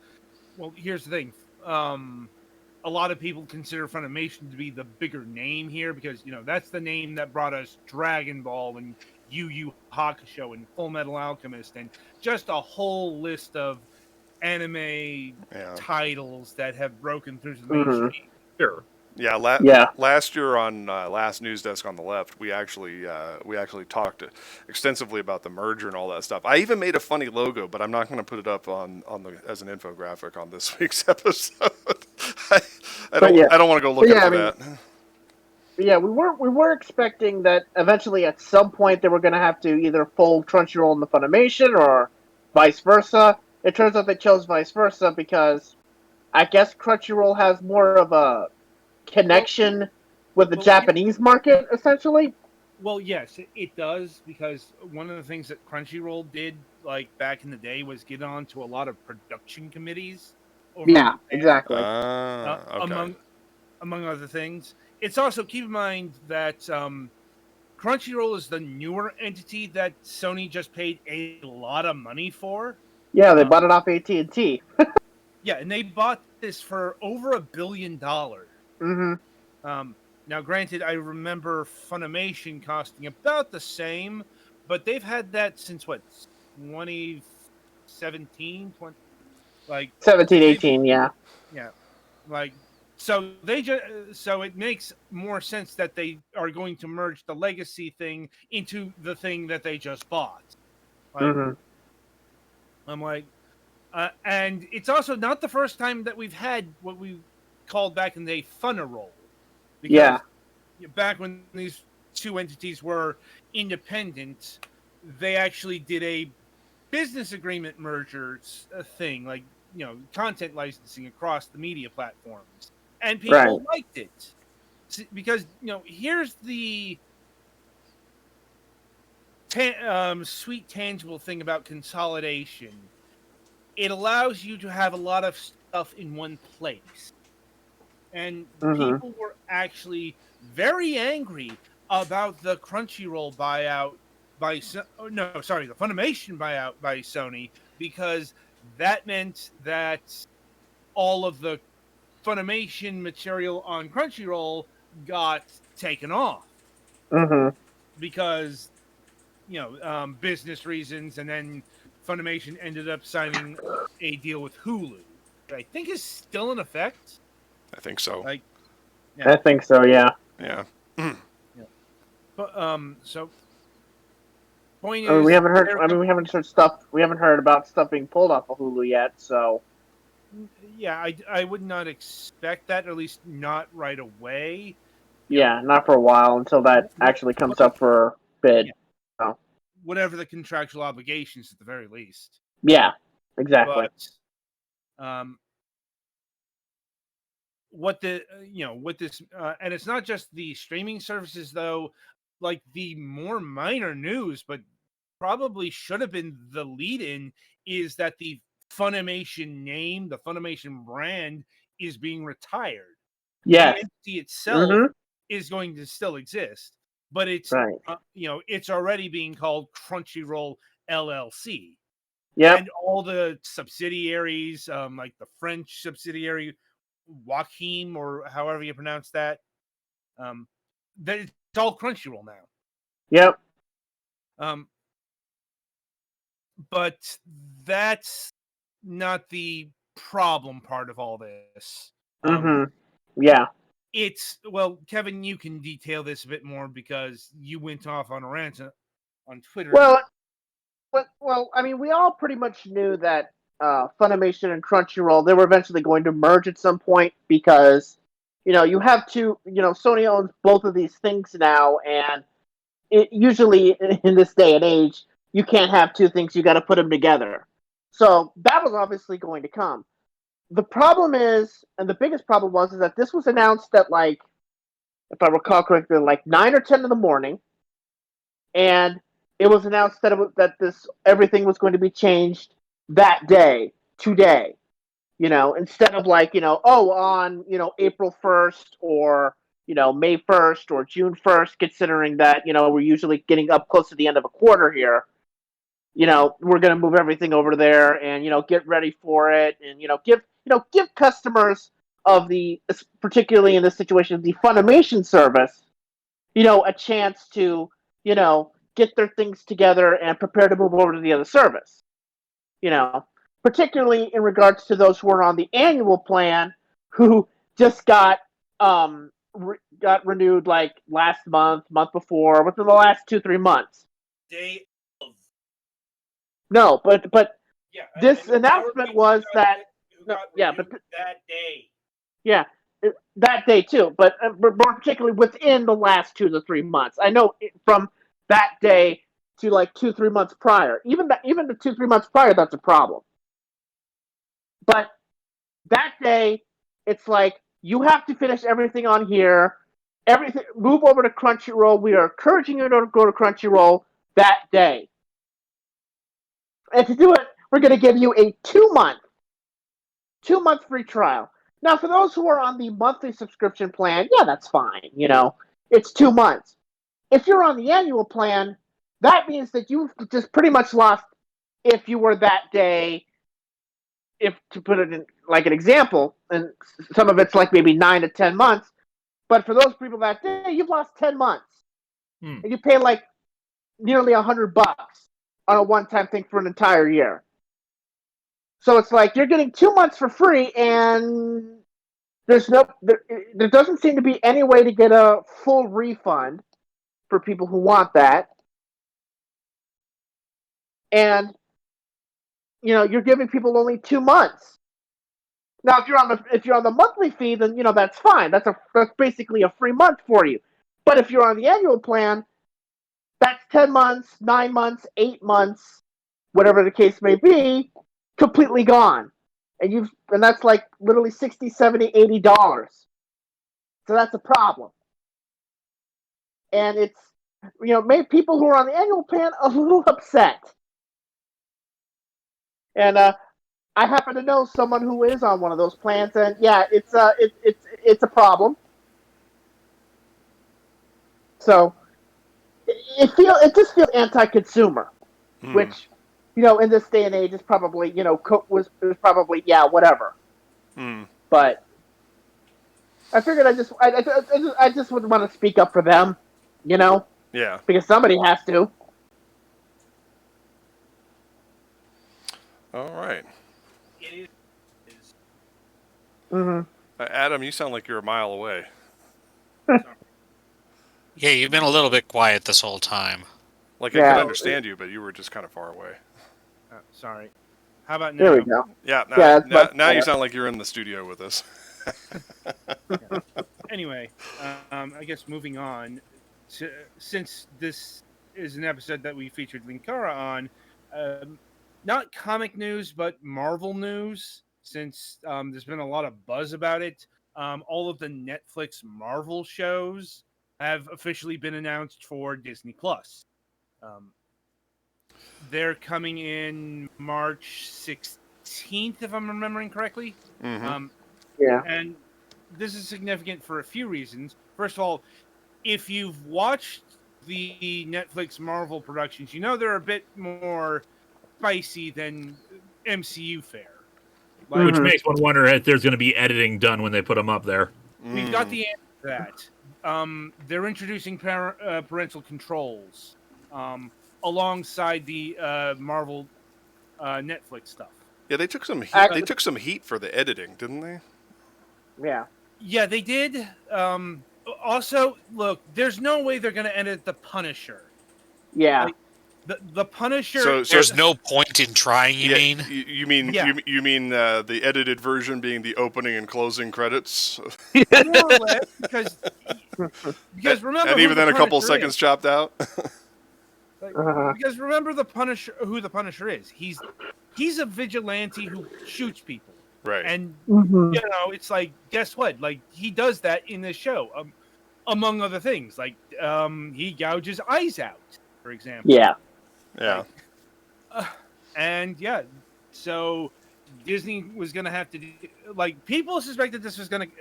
well, here's the thing. A lot of people consider Funimation to be the bigger name here because, that's the name that brought us Dragon Ball and Yu Yu Hakusho and Full Metal Alchemist and just a whole list of anime titles that have broken through to the Mhm. mainstream. Sure. Yeah, last year on Last News Desk on the Left, we actually talked extensively about the merger and all that stuff. I even made a funny logo, but I'm not going to put it up as an infographic on this week's episode. I don't want to go looking for that. Yeah, we were expecting that eventually at some point they were going to have to either fold Crunchyroll into Funimation or vice versa. It turns out they chose vice versa because I guess Crunchyroll has more of a connection with the Japanese market, essentially. Well, yes, it does, because one of the things that Crunchyroll did, like back in the day, was get onto a lot of production committees. Exactly. Okay. Among other things. It's also, keep in mind that Crunchyroll is the newer entity that Sony just paid a lot of money for. Yeah, they bought it off AT&T. Yeah, and they bought this for over $1 billion. Mm-hmm. Now, granted, I remember Funimation costing about the same, but they've had that since, 2017? 17, 18, yeah. Yeah. So so it makes more sense that they are going to merge the legacy thing into the thing that they just bought. I'm like, and it's also not the first time that we've had what we called back in the day Funaroll. Because back when these two entities were independent, they actually did a business agreement mergers thing, content licensing across the media platforms. And people liked it. Because, here's the sweet, tangible thing about consolidation. It allows you to have a lot of stuff in one place. And people were actually very angry about the Crunchyroll buyout the Funimation buyout by Sony, because that meant that all of the Funimation material on Crunchyroll got taken off. Because, business reasons, and then Funimation ended up signing a deal with Hulu, that I think is still in effect. I think so. I think so, yeah. Yeah. But so point is, we haven't heard. We haven't heard stuff. We haven't heard about stuff being pulled off of Hulu yet. So yeah, I would not expect that, or at least not right away. Yeah, not for a while until that actually comes up for bid. So. Whatever the contractual obligations, at the very least. Yeah, exactly. But what this, and it's not just the streaming services, though. Like, the more minor news, but probably should have been the lead-in, is that the Funimation name, the Funimation brand, is being retired. Yeah, the entity itself is going to still exist, but it's it's already being called Crunchyroll LLC. Yeah, and all the subsidiaries, like the French subsidiary Joachim, or however you pronounce that, it's all Crunchyroll now. Yep. But that's not the problem part of all this. Yeah. Kevin, you can detail this a bit more, because you went off on a rant on Twitter. Well, I mean, we all pretty much knew that Funimation and Crunchyroll, they were eventually going to merge at some point, because, you have to, Sony owns both of these things now, and usually in this day and age, you can't have two things, you got to put them together. So that was obviously going to come. The problem is, and the biggest problem was, is that this was announced at, if I recall correctly, 9 or 10 in the morning, and it was announced that everything was going to be changed that day, today. Instead of on April 1st, or May 1st, or June 1st, considering that we're usually getting up close to the end of a quarter here. We're going to move everything over there and get ready for it, and give customers of particularly in this situation, the Funimation service, a chance to get their things together and prepare to move over to the other service. particularly in regards to those who are on the annual plan, who just got got renewed like last month before, within the last 2-3 months. Day of. No, but Yeah. this announcement was that that day. Yeah, that day too, but more particularly within the last 2 to 3 months. I know from that day to like 2-3 months prior. Even the 2-3 months prior, that's a problem. But that day, it's like you have to finish everything on here. Everything, move over to Crunchyroll. We are encouraging you to go to Crunchyroll that day. And to do it, we're going to give you a 2-month free trial. Now, for those who are on the monthly subscription plan, yeah, that's fine. It's 2 months. If you're on the annual plan, that means that you've just pretty much lost, if you were that day, if to put it in like an example, and some of it's like maybe 9 to 10 months, but for those people that day, you've lost 10 months. And you pay like nearly $100 on a one-time thing for an entire year. So it's like you're getting 2 months for free, and there doesn't seem to be any way to get a full refund for people who want that. And you're giving people only 2 months. Now, if you're on the monthly fee, then that's fine. That's basically a free month for you. But if you're on the annual plan, that's 10 months, 9 months, 8 months, whatever the case may be, completely gone. And that's like literally $60, $70, $80. So that's a problem. And it's made people who are on the annual plan a little upset. And I happen to know someone who is on one of those plans, and yeah, it's a problem. So it just feels anti-consumer, which in this day and age is probably was probably whatever. But I figured I just would want to speak up for them, Yeah. because somebody has to. All right. It is. Mm-hmm. Adam, you sound like you're a mile away. Yeah, you've been a little bit quiet this whole time. Like I could understand you, but you were just kind of far away. Sorry. How about now? There we go. Yeah, now you sound like you're in the studio with us. Anyway, I guess moving on, since this is an episode that we featured Linkara on, not comic news, but Marvel news, since there's been a lot of buzz about it. All of the Netflix Marvel shows have officially been announced for Disney+. They're coming in March 16th, if I'm remembering correctly. Mm-hmm. Yeah. And this is significant for a few reasons. First of all, if you've watched the Netflix Marvel productions, they're a bit more spicy than MCU fare. Which makes one wonder if there's going to be editing done when they put them up there. We've got the answer to that. They're introducing parental controls alongside the Marvel Netflix stuff. Yeah, they took some heat. They took some heat for the editing, didn't they? Yeah. Yeah, they did. Also, look, there's no way they're going to edit the Punisher. Yeah. The Punisher. So there's no point in trying. You mean? You mean the edited version being the opening and closing credits? More or less, because remember, and even then, a couple seconds chopped out. Because remember who the Punisher is. He's a vigilante who shoots people. Right. And it's like, guess what? Like, he does that in this show, among other things. Like, he gouges eyes out, for example. Yeah. Yeah. So Disney was going to have to people suspected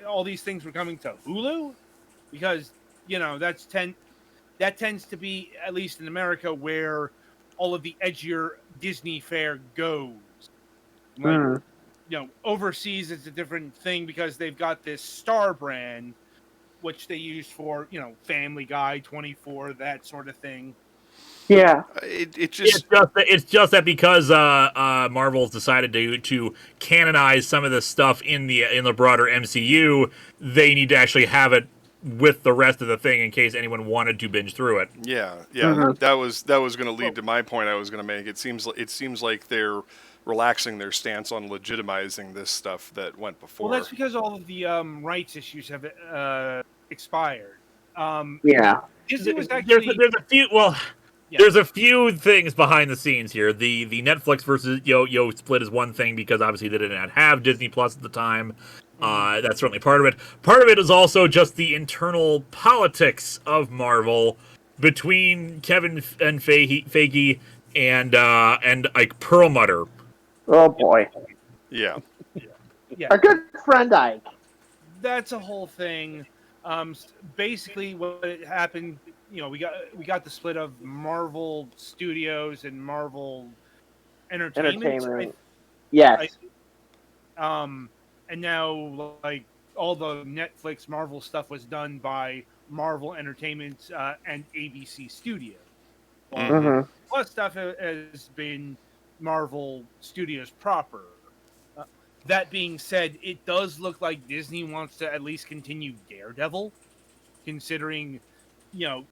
all these things were coming to Hulu, because that tends to be, at least in America, where all of the edgier Disney fare goes. Overseas it's a different thing, because they've got this Star brand, which they use for, Family Guy, 24, that sort of thing. Yeah. It's just that because Marvel's decided to canonize some of this stuff in the broader MCU, they need to actually have it with the rest of the thing in case anyone wanted to binge through it. Yeah. Mhm. That was going to lead to my point I was going to make. It seems like they're relaxing their stance on legitimizing this stuff that went before. Well, that's because all of the rights issues have expired. Yeah. Disney was actually There's a few. Well, Yeah. there's a few things behind the scenes here. The Netflix versus Yo split is one thing because obviously they did not have Disney Plus at the time. That's certainly part of it. Part of it is also just the internal politics of Marvel between Kevin and Feige and like Perlmutter. Oh boy. Yeah. Yeah. Our good friend Ike. That's a whole thing. Basically, what happened, we got the split of Marvel Studios and Marvel Entertainment. Yes. And now like all the Netflix Marvel stuff was done by Marvel Entertainment and ABC Studios. Mhm. Plus stuff has been Marvel Studios proper. That being said, it does look like Disney wants to at least continue Daredevil, considering, you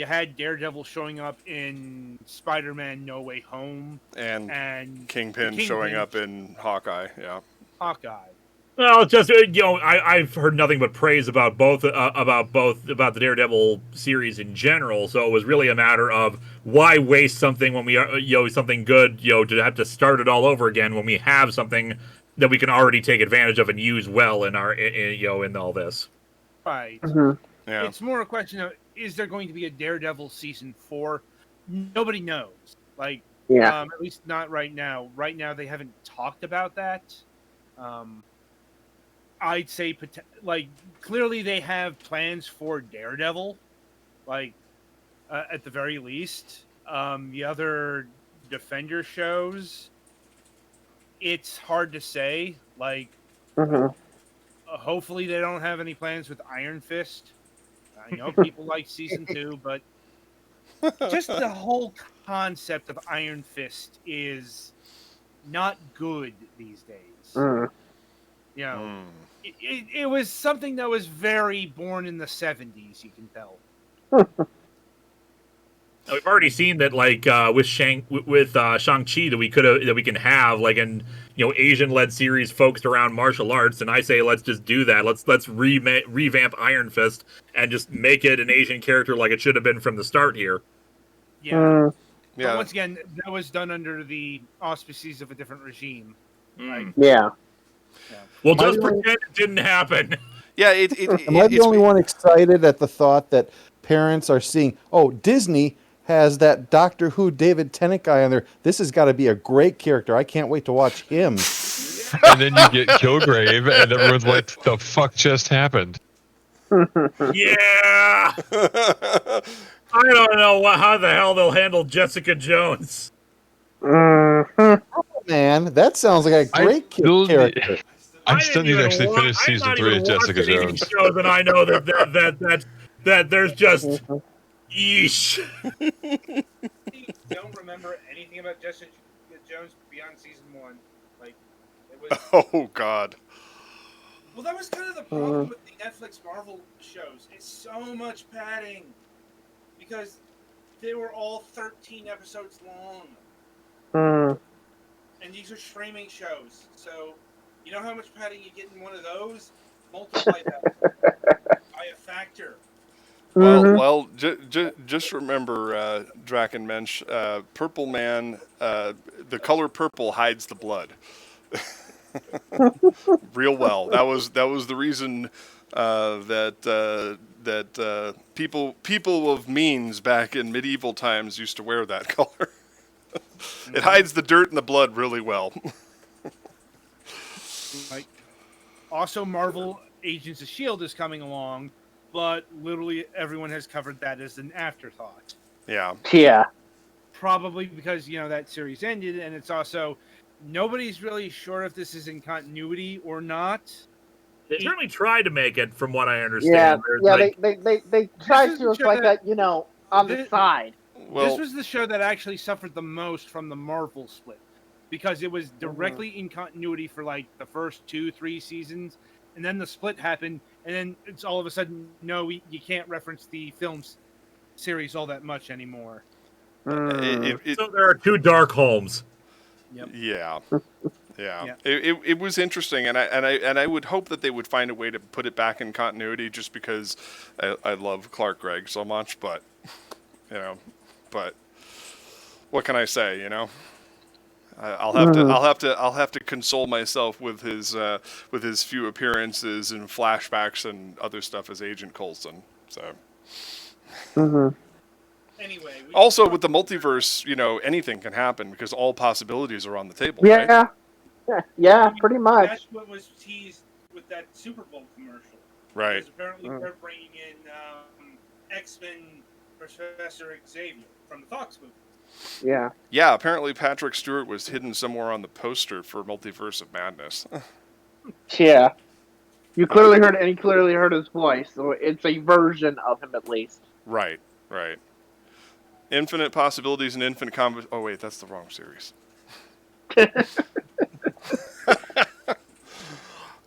had Daredevil showing up in Spider-Man No Way Home and Kingpin showing up in Hawkeye. Yeah. Hawkeye. Well, just I've heard nothing but praise about the Daredevil series in general. So it was really a matter of why waste something when we are something good to have to start it all over again when we have something that we can already take advantage of and use well in our in all this. Right. Mhm. Yeah. It's more a question of, is there going to be a Daredevil season 4? Nobody knows. Like, Yeah. at least not right now. Right now, they haven't talked about that. I'd say, clearly they have plans for Daredevil, at the very least. The other Defender shows, it's hard to say. Mhm. Hopefully they don't have any plans with Iron Fist. I know people like season 2, but just the whole concept of Iron Fist is not good these days. Mm. It was something that was very born in the 70s, you can tell. We've already seen that, with Shang-Chi, that we can have an Asian-led series focused around martial arts, and I say let's just do that. Let's revamp Iron Fist and just make it an Asian character like it should have been from the start here. Yeah. Yeah. But once again, that was done under the auspices of a different regime. Yeah. Well, just pretend it didn't happen. Yeah. Am I the only one excited at the thought that parents are seeing, Disney has that Doctor Who David Tennant guy on there. This has got to be a great character. I can't wait to watch him. And then you get Kilgrave, and everyone's like, "The fuck just happened?" Yeah. I don't know how the hell they'll handle Jessica Jones. Man, that sounds like a great character. I still need to actually finish season 3 of Jessica Jones. Shows, and I know that there's just yeesh. Don't remember anything about Jessica Jones beyond season 1. It was. Oh God. Well, that was kind of the problem with the Netflix Marvel shows. It's so much padding because they were all 13 episodes long, and these are streaming shows. So, you know how much padding you get in one of those? Multiply that by a factor. Well, just remember, Draken Mensch, Purple Man, the color purple hides the blood. Real well. That was the reason that people of means back in medieval times used to wear that color. It hides the dirt and the blood really well. Also, Marvel Agents of S.H.I.E.L.D. is coming along, but literally everyone has covered that as an afterthought. Yeah. Yeah. Probably because, that series ended, and it's also, nobody's really sure if this is in continuity or not. They certainly tried to make it, from what I understand. Yeah, they tried to look like that, on the side. Well, this was the show that actually suffered the most from the Marvel split, because it was directly in continuity for like the first 2-3 seasons, and then the split happened, and then it's all of a sudden, no, you can't reference the films series all that much anymore. So there are two Darkholms. Yep. Yeah. Yeah. It was interesting, and I would hope that they would find a way to put it back in continuity, just because I love Clark Gregg so much. But but what can I say? I'll have to console myself with his few appearances and flashbacks and other stuff as Agent Coulson. So. Anyway. Also, with the multiverse, anything can happen because all possibilities are on the table. Yeah. Right? Yeah, pretty much. That's what was teased with that Super Bowl commercial. Right. Because apparently they're bringing in X-Men Professor Xavier from the Fox movie. Yeah. Yeah, apparently Patrick Stewart was hidden somewhere on the poster for Multiverse of Madness. Yeah. You clearly heard his voice, so it's a version of him at least. Right. Infinite possibilities and infinite oh wait, that's the wrong series.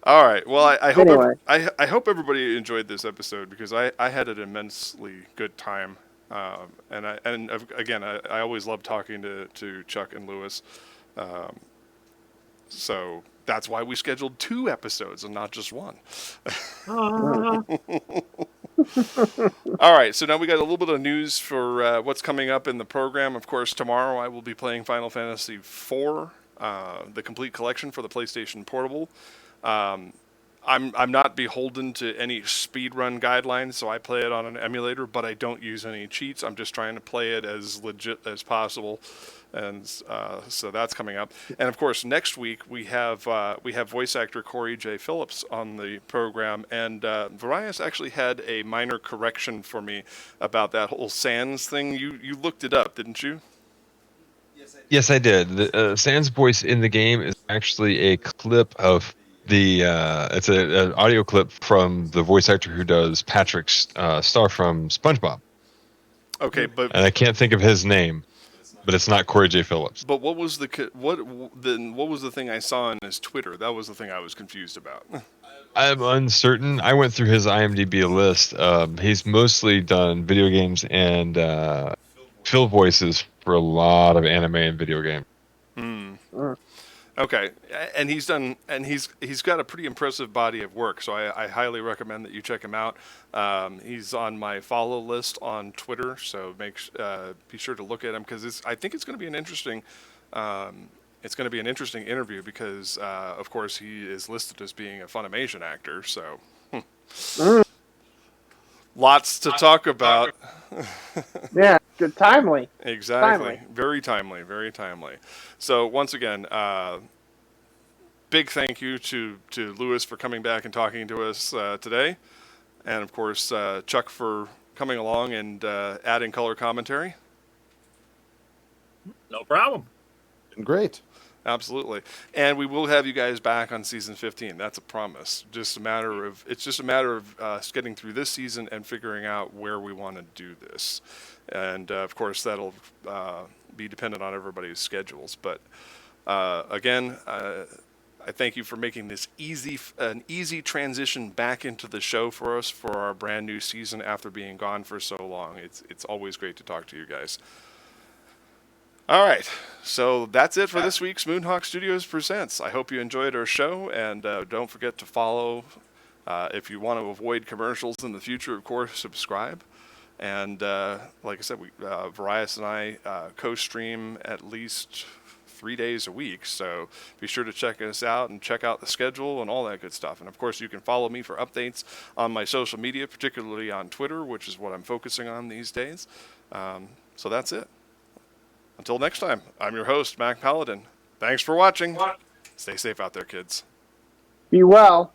All right. Well, I hope I hope everybody enjoyed this episode, because I had an immensely good time, and I always love talking to Chuck and Lewis, so that's why we scheduled 2 episodes and not just 1. All right, so now we got a little bit of news for what's coming up in the program. Of course, tomorrow I will be playing Final Fantasy IV, the complete collection for the PlayStation Portable. I'm not beholden to any speedrun guidelines, so I play it on an emulator, but I don't use any cheats. I'm just trying to play it as legit as possible, and so that's coming up. And of course, next week we have voice actor Corey J. Phillips on the program, and Varias actually had a minor correction for me about that whole Sans thing. You looked it up, didn't you? Yes, I did. The Sans voice in the game is actually a clip of it's an audio clip from the voice actor who does Patrick's star from SpongeBob. Okay, and I can't think of his name, but it's not Corey J. Phillips. But what was the thing I saw on his Twitter? That was the thing I was confused about. I'm uncertain. I went through his IMDb list. He's mostly done video games and fill voices for a lot of anime and video games. Okay, and he's got a pretty impressive body of work, so I highly recommend that you check him out. He's on my follow list on Twitter, so be sure to look at him, because I think it's going to be an interesting interview, because of course he is listed as being a Funimation actor, so lots to talk about. Yeah, good, timely. Exactly. Very timely. So once again, big thank you to Lewis for coming back and talking to us today, and of course Chuck for coming along and adding color commentary. No problem. Great. Absolutely. And we will have you guys back on season 15. That's a promise. It's just a matter of us getting through this season and figuring out where we want to do this. And of course, that'll be dependent on everybody's schedules. But again, I thank you for making this an easy transition back into the show for us for our brand new season after being gone for so long. It's always great to talk to you guys. All right, so that's it for this week's Moonhawk Studios Presents. I hope you enjoyed our show, and don't forget to follow. If you want to avoid commercials in the future, of course, subscribe. And like I said, Varias and I co-stream at least 3 days a week, so be sure to check us out and check out the schedule and all that good stuff. And of course, you can follow me for updates on my social media, particularly on Twitter, which is what I'm focusing on these days. So that's it. Until next time, I'm your host, Mac Paladin. Thanks for watching. Stay safe out there, kids. Be well.